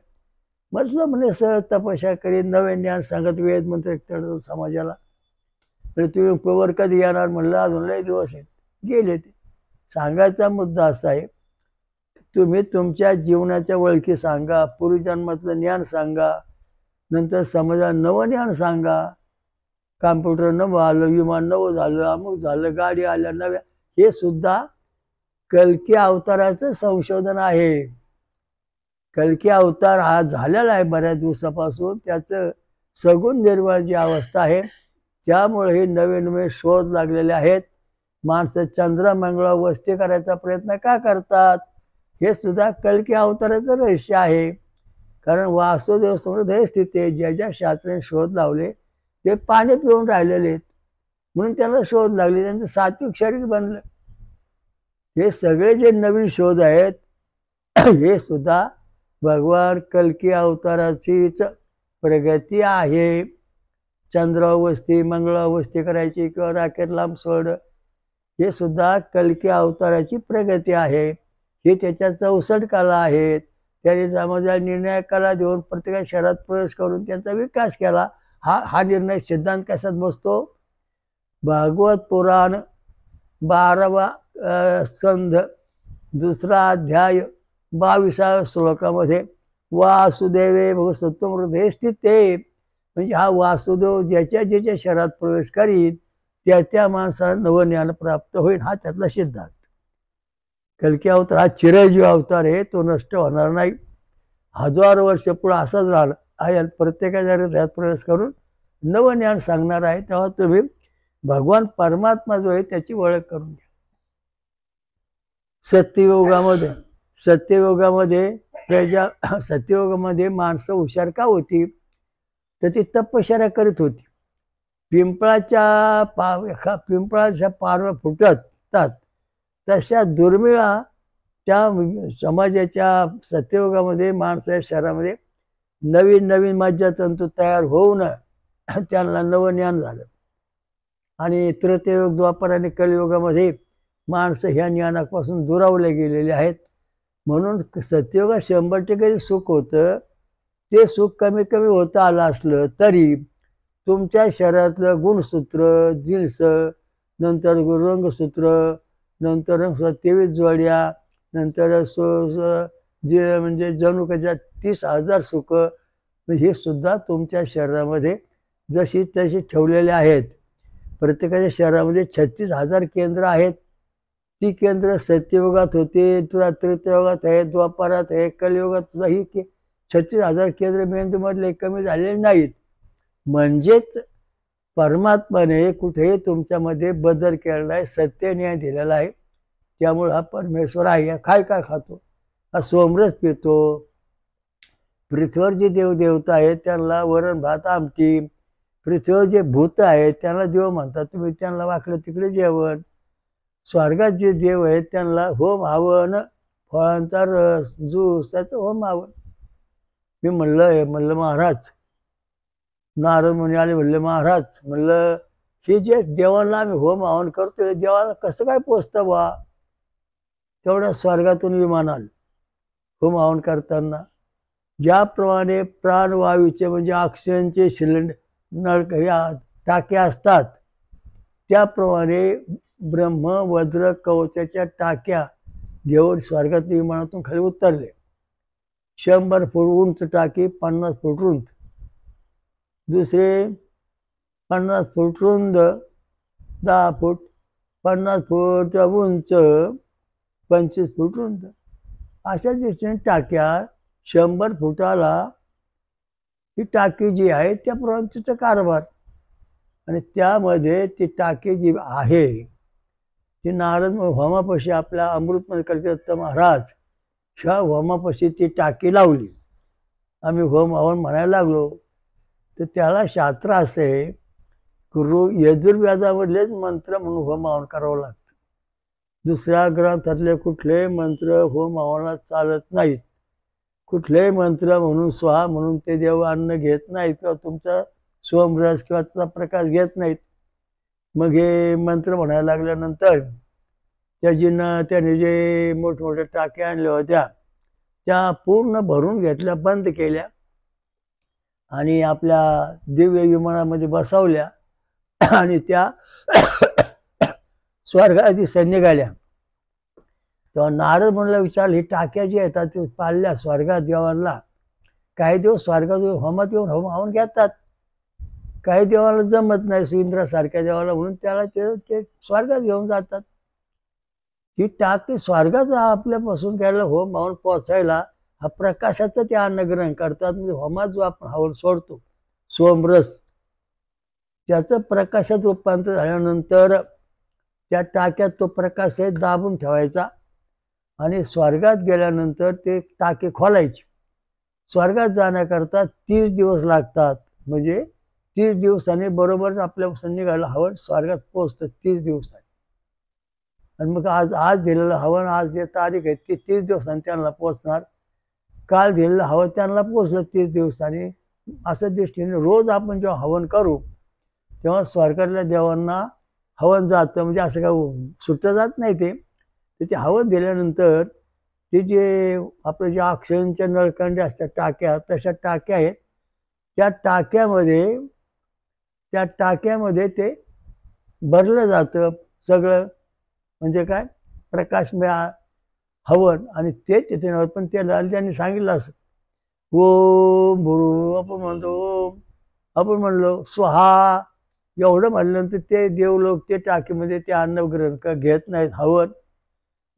म्हटलं म्हणे सहज तपस्या करीत, नवे ज्ञान सांगत, वेद मंत्र समाजाला. तुम्ही वर कधी येणार? म्हणलं अजून लय दिवस आहेत. गेले ते. सांगायचा मुद्दा असा आहे, तुम्ही तुमच्या जीवनाच्या ओळखी सांगा, पूर्वजन्मातलं ज्ञान सांगा, नंतर समाजाला नवं ज्ञान सांगा. कॉम्प्युटर नवं आलं, विमान नवं झालं, अमुक झालं, गाडी आल्या नव्या, हे सुद्धा कल्की अवताराचं संशोधन आहे. कल्की अवतार हा झालेला आहे बऱ्याच दिवसापासून, त्याचं सगुण निर्वाळाची अवस्था आहे. त्यामुळे हे नवे नवे शोध लागलेले आहेत. माणसं चंद्रमंगळावर वस्ती करायचा प्रयत्न का करतात? हे सुद्धा कल्की अवताराचं रहस्य आहे. कारण वासुदेव समृद्ध हे स्थिती आहे, ज्या शास्त्राने शोध लावले ते पाणी पिऊन राहिलेले आहेत, म्हणून त्याला शोध लागले, त्यांचं सात्विक शरीर बनलं. हे सगळे जे नवीन शोध आहेत हे सुद्धा भगवान कल्की अवताराचीच प्रगती आहे. चंद्रावस्ती मंगळावस्ती करायची किंवा रॉकेट लांब सोडणं, हे सुद्धा कल्की अवताराची प्रगती आहे. हे त्याच्या 64 कला आहेत. त्याने समाजाला निर्णायक कला देऊन प्रत्येक शहरात प्रवेश करून त्यांचा विकास केला. हा निर्णय सिद्धांत कशात बसतो? भागवत पुराण 12वा स्कंध 2रा अध्याय 22व्या श्लोकामध्ये वासुदेवे भगवत्सत्वमृत हे स्थित आहे. म्हणजे हा वासुदेव ज्याच्या शहरात प्रवेश करीत त्या माणसाला नवज्ञान प्राप्त होईल, हा त्यातला सिद्धांत. कल्की अवतार हा चिरंजीव अवतार आहे, तो नष्ट होणार नाही. 1000 वर्ष पुढे असाच राहिला आहे, प्रत्येकाच्या हृदयात प्रवेश करून नवज्ञान सांगणार आहे. तेव्हा तुम्ही भगवान परमात्मा जो आहे त्याची ओळख करून घ्या. सत्ययुगामध्ये माणसं हुशार का होती? तर ती तपश्चर्या करीत होती. पिंपळाच्या पारवा फुटतात तशा दुर्मिळा त्या समाजाच्या सत्ययुगामध्ये माणसाच्या शहरामध्ये नवीन नवीन मज्जातंतू तयार होऊन त्यांना नवज्ञान झालं. आणि त्रेतायुग, द्वापर आणि कलियुगामध्ये माणसं ह्या ज्ञानापासून दुरावले गेलेले आहेत. म्हणून सत्ययुगात 100% सुख होतं. ते सुख कमी कमी होतं आलं असलं तरी तुमच्या शरीरातलं गुणसूत्र, जिन्स, नंतर रंगसूत्र, नंतर 23 जोड्या, नंतर जे म्हणजे जणुकाच्या 30,000 सुख, हे सुद्धा तुमच्या शरीरामध्ये जशी तशी ठेवलेले आहेत. प्रत्येकाच्या शहरामध्ये 36,000 केंद्र आहेत. ती केंद्र सत्ययुगात होते, तुला त्रेतायुगात आहे, द्वापारात आहे, कलियुगात तुझा ही 36,000 केंद्र मेंदूमधले कमी झालेले नाहीत. म्हणजेच परमात्माने कुठेही तुमच्यामध्ये बदल केलेला आहे, सत्य न्याय दिलेला आहे. त्यामुळे हा परमेश्वर आहे. काय खातो? हा सोमरस पितो. पृथ्वीवर जे देवदेवता आहेत त्यांना वरण भात आमटी, पृथ्वीवर जे भूत आहेत त्यांना देव म्हणतात, तुम्ही त्यांना वाकडं तिकडे जेवण. स्वर्गात जे देव आहेत त्यांना होम हवन फळांचा रस, ज्यूस त्याचं होम हवन. मी म्हणलं महाराज, नारद मुनी आले, म्हणले महाराज, म्हणलं हे जे देवाला आम्ही होम हवन करतोय, देवाला कसं काय पोचतं बा? तेवढ्या स्वर्गातून विमान आलं होम हवन करताना. ज्याप्रमाणे प्राणवायूचे म्हणजे ऑक्सिजनचे सिलेंडर नळ टाके असतात, त्याप्रमाणे ब्रह्म वज्र कवचाच्या टाक्या घेऊन स्वर्गातील विमानातून खाली उतरले. 100 फूट उंच टाकी, 50 फूट रुंद. दुसरे 50 फूट रुंद, 10 फूट, 50 फूट उंच, 25 फूट रुंद. अशा दृष्टीने टाक्या 100 फुटाला ही टाकी जी आहे त्याप्रमाणे तिचा कारभार. आणि त्यामध्ये ती टाकी जी आहे ती नारद होमापाशी आपल्या अमृतमय कल्पदत्त महाराज ह्या होमापाशी ती टाकी लावली. आम्ही होम हवन म्हणायला लागलो तर त्याला शास्त्र असे यजुर्वेदामधलेच मंत्र म्हणून होम हवन करावं लागतं. दुसऱ्या ग्रंथातले कुठलेही मंत्र होम हवनात चालत नाहीत. कुठलेही मंत्र म्हणून स्वाहा म्हणून ते देव अन्न घेत नाहीत किंवा तुमचा सोमरस किंवा त्याचा प्रकाश घेत नाहीत. मग हे मंत्र म्हणायला लागल्यानंतर त्याने जे मोठमोठ्या टाक्या आणल्या होत्या त्या पूर्ण भरून घेतल्या, बंद केल्या आणि आपल्या दिव्य विमानामध्ये बसवल्या आणि त्या स्वर्गात दिसायला निघाल्या. तेव्हा नारद म्हणला विचारलं, ही टाक्या जी येतात ते पाळल्या स्वर्गात देवाला. काही दिवस स्वर्गात होमात येऊन होम हवन घेतात, काही देवाला जमत नाही, सुंदरासारख्या देवाला, म्हणून त्याला ते स्वर्गात घेऊन जातात. ही टाकी स्वर्गात आपल्यापासून घ्यायला होम हवन पोचायला हा प्रकाशाचं ते अन्न ग्रहण करतात. म्हणजे होमात जो आपण हवन सोडतो सोमरस, त्याचं प्रकाशात रूपांतर झाल्यानंतर त्या टाक्यात तो प्रकाश दाबून ठेवायचा आणि स्वर्गात गेल्यानंतर ते टाके खोलायचे. स्वर्गात जाण्याकरता 30 दिवस लागतात. म्हणजे 30 दिवसांनी बरोबर आपल्या निघायला हवन स्वर्गात पोचतं 30 दिवसांनी. आणि मग आज दिलेलं हवन, आज जे तारीख आहे ती 30 दिवसांनी त्यांना पोचणार. काल दिलेलं हवन त्यांना पोचलं 30 दिवसांनी. असं दृष्टीने रोज आपण जेव्हा हवन करू तेव्हा स्वर्गातल्या देवांना हवन जातं. म्हणजे असं काय सुटलं जात नाही. ते हवन दिल्यानंतर ते जे आपले जे ऑक्सिजनच्या नळकंडे असतात टाक्या, तशा टाक्या आहेत. त्या टाक्यामध्ये ते भरलं जातं सगळं. म्हणजे काय प्रकाशमय हवन. आणि तेच तिथे पण ते त्यांनी सांगितलं असं ओम भू, आपण म्हणलो स्वाहा, एवढं म्हणल्यानंतर ते देवलोक ते टाकीमध्ये ते अन्न ग्रहण घेत नाहीत हवन.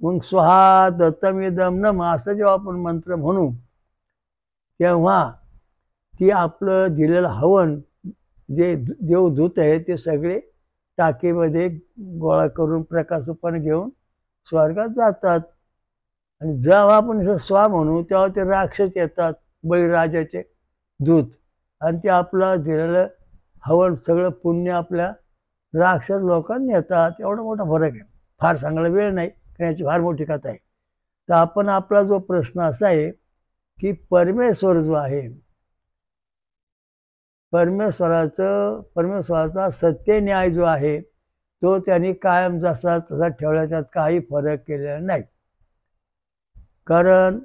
मग स्वाहा दत्तमिदम नम असं जेव्हा आपण मंत्र म्हणू तेव्हा ती आपलं दिलेलं हवन जे देवदूत आहे ते सगळे टाकीमध्ये गोळा करून प्रकाशपण घेऊन स्वर्गात जातात. आणि जेव्हा आपण स्वा म्हणू तेव्हा ते राक्षस येतात, बळीराजाचे दूत, आणि ते आपलं दिलेलं हवन सगळं पुण्य आपल्या राक्षस लोकांनी येतात. एवढा मोठा फरक आहे. फार सांगायला वेळ नाही, कारण याची फार मोठी कथा आहे. तर आपण आपला जो प्रश्न असा आहे की परमेश्वर जो आहे, परमेश्वराचा सत्य न्याय जो आहे तो त्यांनी कायम जसा तसा ठेवला, त्यात काही फरक केलेला नाही. कारण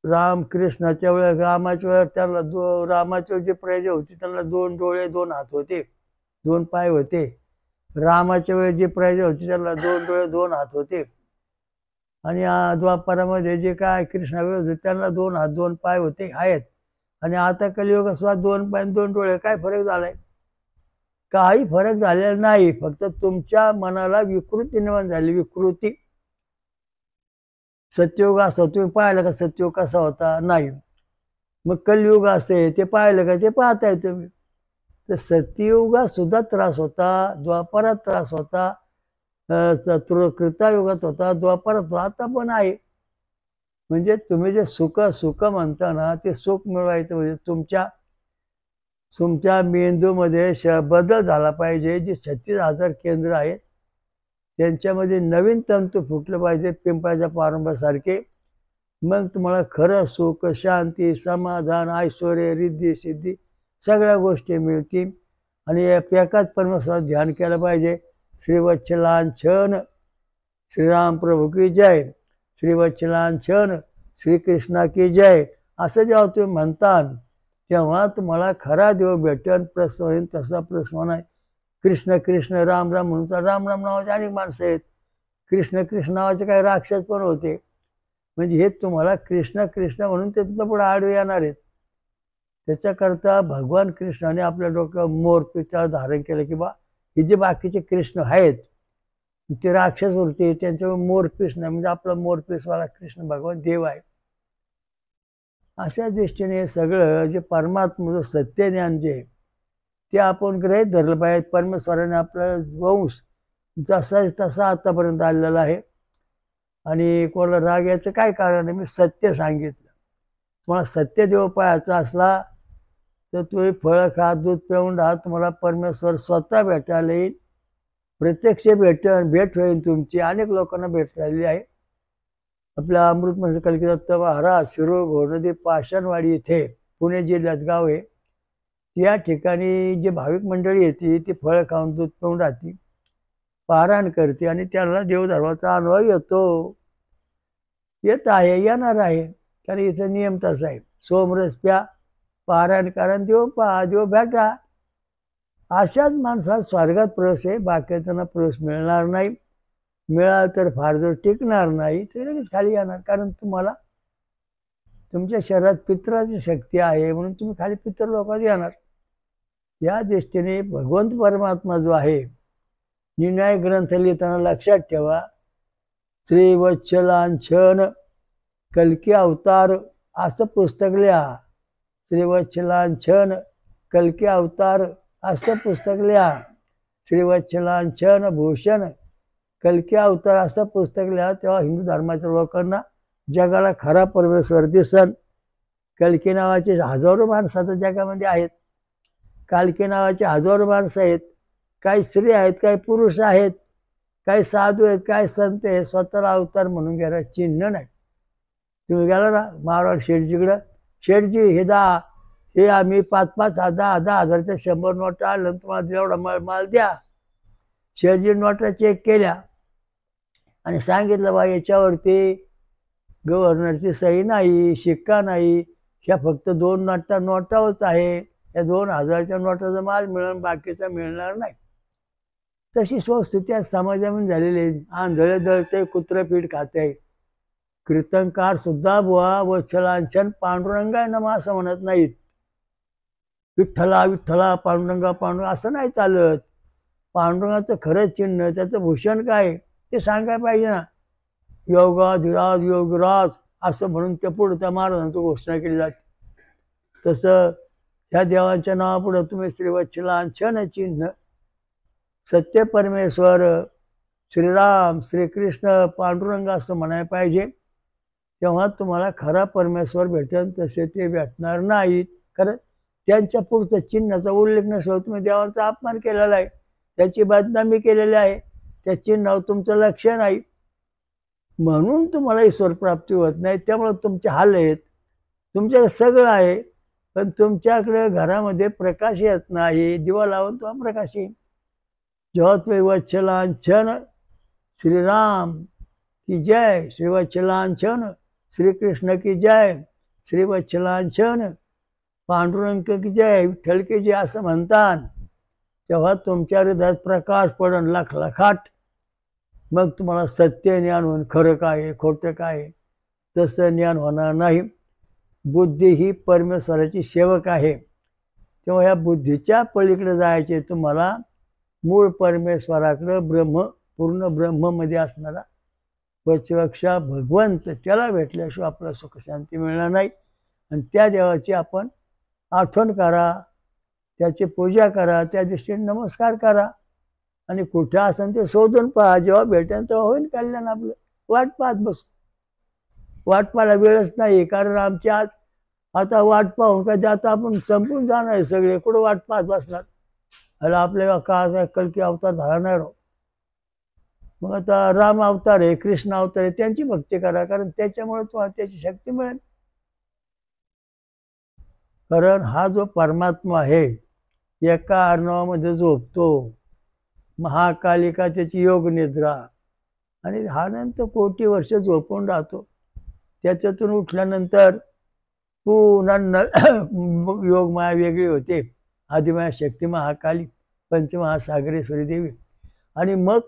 रामकृष्णाच्या वेळेस, रामाच्या वेळेस त्यांना रामाची जी प्रजा होती त्यांना 2 डोळे 2 हात होते, 2 पाय होते. रामाच्या वेळेस जी प्रजा होती त्यांना 2 डोळे 2 हात होते. आणि द्वापारामध्ये जे काय कृष्णा वेळेस होते त्यांना 2 हात 2 पाय होते आहेत. आणि आता कलियुगात सुद्धा 2 पाय 2 डोळे. काय फरक झालाय? काही फरक झालेला नाही. फक्त तुमच्या मनाला विकृती निर्माण झाली, विकृती. सत्ययुग असं तुम्ही पाहिलं का सत्ययुग कसा होता? नाही. मग कलियुग असे ते पाहिलं का? ते पाहताय तुम्ही. तर सत्ययुगात सुद्धा त्रास होता, द्वापारात त्रास होता, कृतायुगात होता, द्वापारात होता, आता पण आहे. म्हणजे तुम्ही जे सुख म्हणता ना, ते सुख मिळवायचं म्हणजे तुमच्या मेंदूमध्ये बदल झाला पाहिजे. जे 36,000 केंद्र आहेत त्यांच्यामध्ये नवीन तंतू फुटलं पाहिजे पिंपळाच्या पारंब्यासारखे. मग तुम्हाला खरं सुख, शांती, समाधान, ऐश्वर, रिद्धी सिद्धी सगळ्या गोष्टी मिळतील. आणि एकाच परमेश्वरात ध्यान केलं पाहिजे. श्रीवत्सलांछन श्रीराम प्रभू की जय, श्रीवत्सलांछन श्रीकृष्णा की जय असं जेव्हा तुम्ही म्हणता तेव्हा तुम्हाला खरा देव भेटेल. प्रश्न होईल तसा प्रश्न नाही. कृष्ण कृष्ण राम राम म्हणून राम राम नावाचे अनेक माणसं आहेत. कृष्ण कृष्ण नावाचे काही राक्षस पण होते. म्हणजे हे तुम्हाला कृष्ण कृष्ण म्हणून ते तुमच्या पुढे आडवे येणार आहेत. त्याच्याकरता भगवान कृष्णाने आपल्या डोक्यावर मोर पितळ धारण केलं की बा हे जे बाकीचे कृष्ण आहेत ते राक्षस होते, त्यांच्यावर मोर कृष्ण म्हणजे आपला मोर पिसवाला कृष्ण भगवान देव आहे. अशा दृष्टीने सगळं जे परमात्मा सत्य ज्ञान जे ते आपण गृहीत धरलं पाहिजे. परमेश्वराने आपला वंश जसा तसा आतापर्यंत आलेला आहे. आणि कोणाला राग याचं काय कारण आहे? मी सत्य सांगितलं. तुम्हाला सत्य देव पाहायचा असला तर तुम्ही फळं खा, दूध पिऊन राहा, तुम्हाला परमेश्वर स्वतः भेटायला येईल. प्रत्यक्ष भेट होईल तुमची. अनेक लोकांना भेट राहिली आहे. आपल्या अमृत म्हणजे कलकीदत्त महाराज शिरूर घोडनदी पाषाणवाडी इथे पुणे जिल्ह्यात गाव आहे. या ठिकाणी जे भाविक मंडळी येते ती फळं खाऊन दूध पिऊन राहते, पारायण करते आणि त्याला देवधर्माचा अनुभव येत आहे, येणार आहे. कारण इथं नियम तसा आहे. सोमरस प्या, पारायण कारण देव पहा, देव भेटा. अशाच माणसाला स्वर्गात प्रवेश आहे. बाकीच्यांना प्रवेश मिळणार नाही. मिळाला तर फार जर टिकणार नाही तर लगेच खाली येणार. कारण तुम्हाला तुमच्या शरीरात पितराची शक्ती आहे म्हणून तुम्ही खाली पितर लोकात येणार. या दृष्टीने भगवंत परमात्मा जो आहे निर्णय ग्रंथ लिहिताना लक्षात ठेवा. श्रीवत्सलांछन कल्की अवतार असं पुस्तक लिहा. श्रीवत्सलांछन कल्की अवतार असं पुस्तक लिहा. श्रीवत्सलांछन भूषण कल्की अवतार असं पुस्तक लिहा. तेव्हा हिंदू धर्माच्या लोकांना जगाला खरा परमेश्वर दिसन. कल्की नावाचे हजारो माणसं आता जगामध्ये आहेत. कालकी नावाचे हजारो माणसं आहेत. काही स्त्री आहेत, काही पुरुष आहेत, काही साधू आहेत, काही संत आहेत. स्वतःला अवतार म्हणून घ्यायला चिन्ह नाही. तुम्ही गेला ना मारवाड शेठजीकडं, शेठजी हे आम्ही 5-5 10 हजारच्या 100 नोटा आलं तुम्हाला एवढा माल द्या. शेठजी नोटा चेक केल्या आणि सांगितलं बा याच्यावरती गव्हर्नरची सही नाही, शिक्का नाही, ह्या फक्त 2 नोटावच आहे. या 2000च्या नोटाचा माल मिळणार, बाकीचा मिळणार नाही. तशी स्वस्थिती आज समाजामध्ये झालेली आहे. आंधळे दळते, कुत्र पीठ खाते. कीर्तनकार सुद्धा बुवा वत्सलांछन पांडुरंगाय नमः असं म्हणत नाहीत. विठ्ठला विठ्ठला पांडुरंगा पांडुरंगा असं नाही चालत. पांडुरंगाचं खरं चिन्ह, त्याचं भूषण काय ते सांगायला पाहिजे ना. योगाधिराज योगराज असं म्हणून त्या पुढे त्या महाराजांची घोषणा केली जाते. तसं ह्या देवांच्या नावापुढे तुम्ही श्रीवत्सलांछन चिन्ह सत्य परमेश्वर श्रीराम श्रीकृष्ण पांडुरंग असं म्हणायला पाहिजे. तेव्हा तुम्हाला खरा परमेश्वर भेटेल. तसे ते भेटणार नाहीत. खरं त्यांच्या पुढचं चिन्हाचा उल्लेख नसल्यावर तुम्ही देवांचा अपमान केलेला आहे, त्याची बदनामी केलेली आहे. त्या चिन्हावर तुमचं लक्ष नाही म्हणून तुम्हाला ईश्वर प्राप्ती होत नाही. त्यामुळे तुमचे हाल आहेत. तुमच्याकडे सगळं आहे पण तुमच्याकडे घरामध्ये प्रकाश येत नाही. दिवा लावून तुम्हाला प्रकाश येईल. जेव्हा तुम्ही वत्सलांछन श्रीराम की जय, श्रीवत्सलांछन श्रीकृष्ण की जय, श्रीवत्सलांछन पांडुरंग की जय, विठ्ठल की जय असं म्हणतात तेव्हा तुमच्या हृदयात प्रकाश पडन लखलखाट. मग तुम्हाला सत्य ज्ञान होऊन खरं काय आहे खोटं काय आहे तसं ज्ञान होणार नाही. बुद्धी ही परमेश्वराची सेवक आहे. तेव्हा ह्या बुद्धीच्या पलीकडे जायचे तुम्हाला मूळ परमेश्वराकडं पूर्ण ब्रह्ममध्ये असणारा वत्सवक्षा भगवंत त्याला भेटल्याशिवाय आपला सुख शांती मिळणार नाही. आणि त्या देवाची आपण आठवण करा, त्याची पूजा करा, त्या दृष्टीने नमस्कार करा आणि कुठं असेल ते शोधून पहा. जेव्हा भेटेल तेव्हा होईल कल्याण आपलं. वाट पाहत बस. वाट पाहायला वेळच नाही. कारण आमची आज आता वाट पाहून काय आता आपण संपून जाणार आहे सगळे. कुठं वाट पाहत बसणार. अरे आपल्या काळ कल्की अवतार झाला नाही राव. मग आता राम अवतार आहे, कृष्ण अवतार आहे, त्यांची भक्ती करा, कारण त्याच्यामुळे तुम्हाला त्याची शक्ती मिळेल. कारण हा जो परमात्मा आहे एका अर्णवामध्ये झोपतो, महाकालिका त्याची योग निद्रा, आणि हा नंतर कोटी वर्ष झोपून राहतो. त्याच्यातून उठल्यानंतर पुन्हा योग माया वेगळी होते, आदिमाया शक्ती महाकाली, पंचमहासागरेश्वरी देवी, आणि मग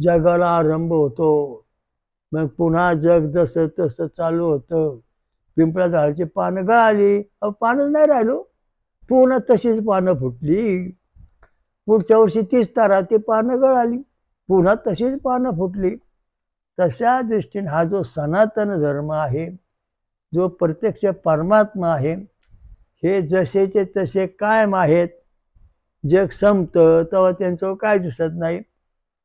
जगाला आरंभ होतो. मग पुन्हा जग जसं तसं चालू होतं. पिंपळा झाडाची पानं गळाली, पानं नाही राहिलो, पुन्हा तशीच पानं फुटली. पुढच्या वर्षी 30 तारा ते पानं गळाली, पुन्हा तशीच पानं फुटली. तशा दृष्टीने हा जो सनातन धर्म आहे, जो प्रत्यक्ष परमात्मा आहे, हे जसेचे तसे कायम आहेत. जग संपतं तेव्हा त्यांचं काय दिसत नाही,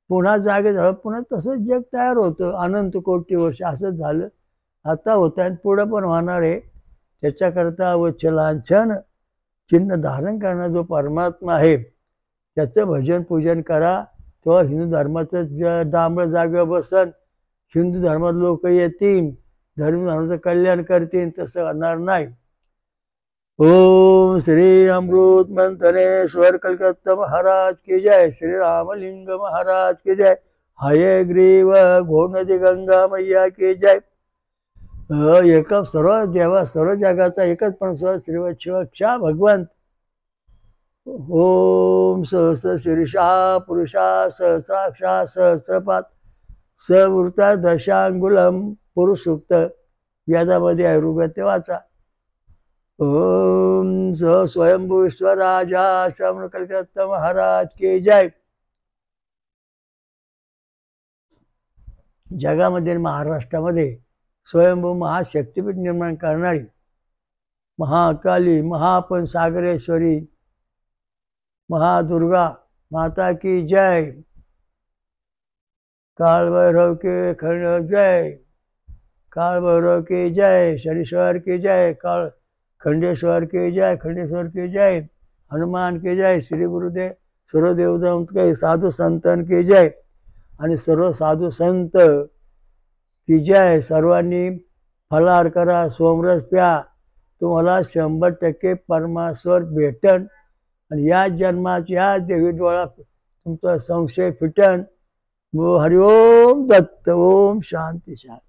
पुन्हा जागे झालं, पुन्हा तसंच जग तयार होतं. अनंत कोटी वर्ष असंच झालं, आता होतं आणि पुढं पण होणार आहे. त्याच्याकरता वच्छलांछन चिन्ह धारण करणारा जो परमात्मा आहे त्याचं भजन पूजन करा, तेव्हा हिंदू धर्माचं डांबळ जागेवर बसन, हिंदू धर्मात लोक येतील, धर्माचं कल्याण करतील. तसं होणार नाही. ओम श्री अमृत मंथनेश्वर कलकत्ता महाराज की जय, श्री रामलिंग महाराज की जय, हयग्रीव घोनदी गंगा मैया की जय. एक सर्व देवा सर्व जगाचा एकच पण श्री शिवक्षा भगवंत. ओम सहस्र शीर्षा पुरुषा सहस्राक्षा सहस्रपात सवृता दशांगुलम पुरुष सूक्त वेदामध्ये आहे, ऋग्वेद वाचा. ओम स स्वयंभू विश्वराजा श्रवण कलकत्ता महाराज की जय. जगामध्ये महाराष्ट्रामध्ये स्वयंभू महाशक्तीपीठ निर्माण करणारी महाकाली, महापन सागरेश्वरी, महादुर्गा माता की जय. काल भैरव के खंड जय, काल भैरव की जय, शनीश्वर की जय, काल खंडेश्वर की जय, खंडेश्वर की जय, हनुमान की जय, श्री गुरुदेव सर्व देवदम के साधू संतन की जय, आणि सर्व साधू संत की जय. सर्वांनी फलाहार करा, सोमरस प्या, तुम्हाला 100% परमेश्वर भेटन, आणि या जन्मात या देवी डोळा तुमचा संशय फिटन. हरिओम दत्त. ओम शांती शांती.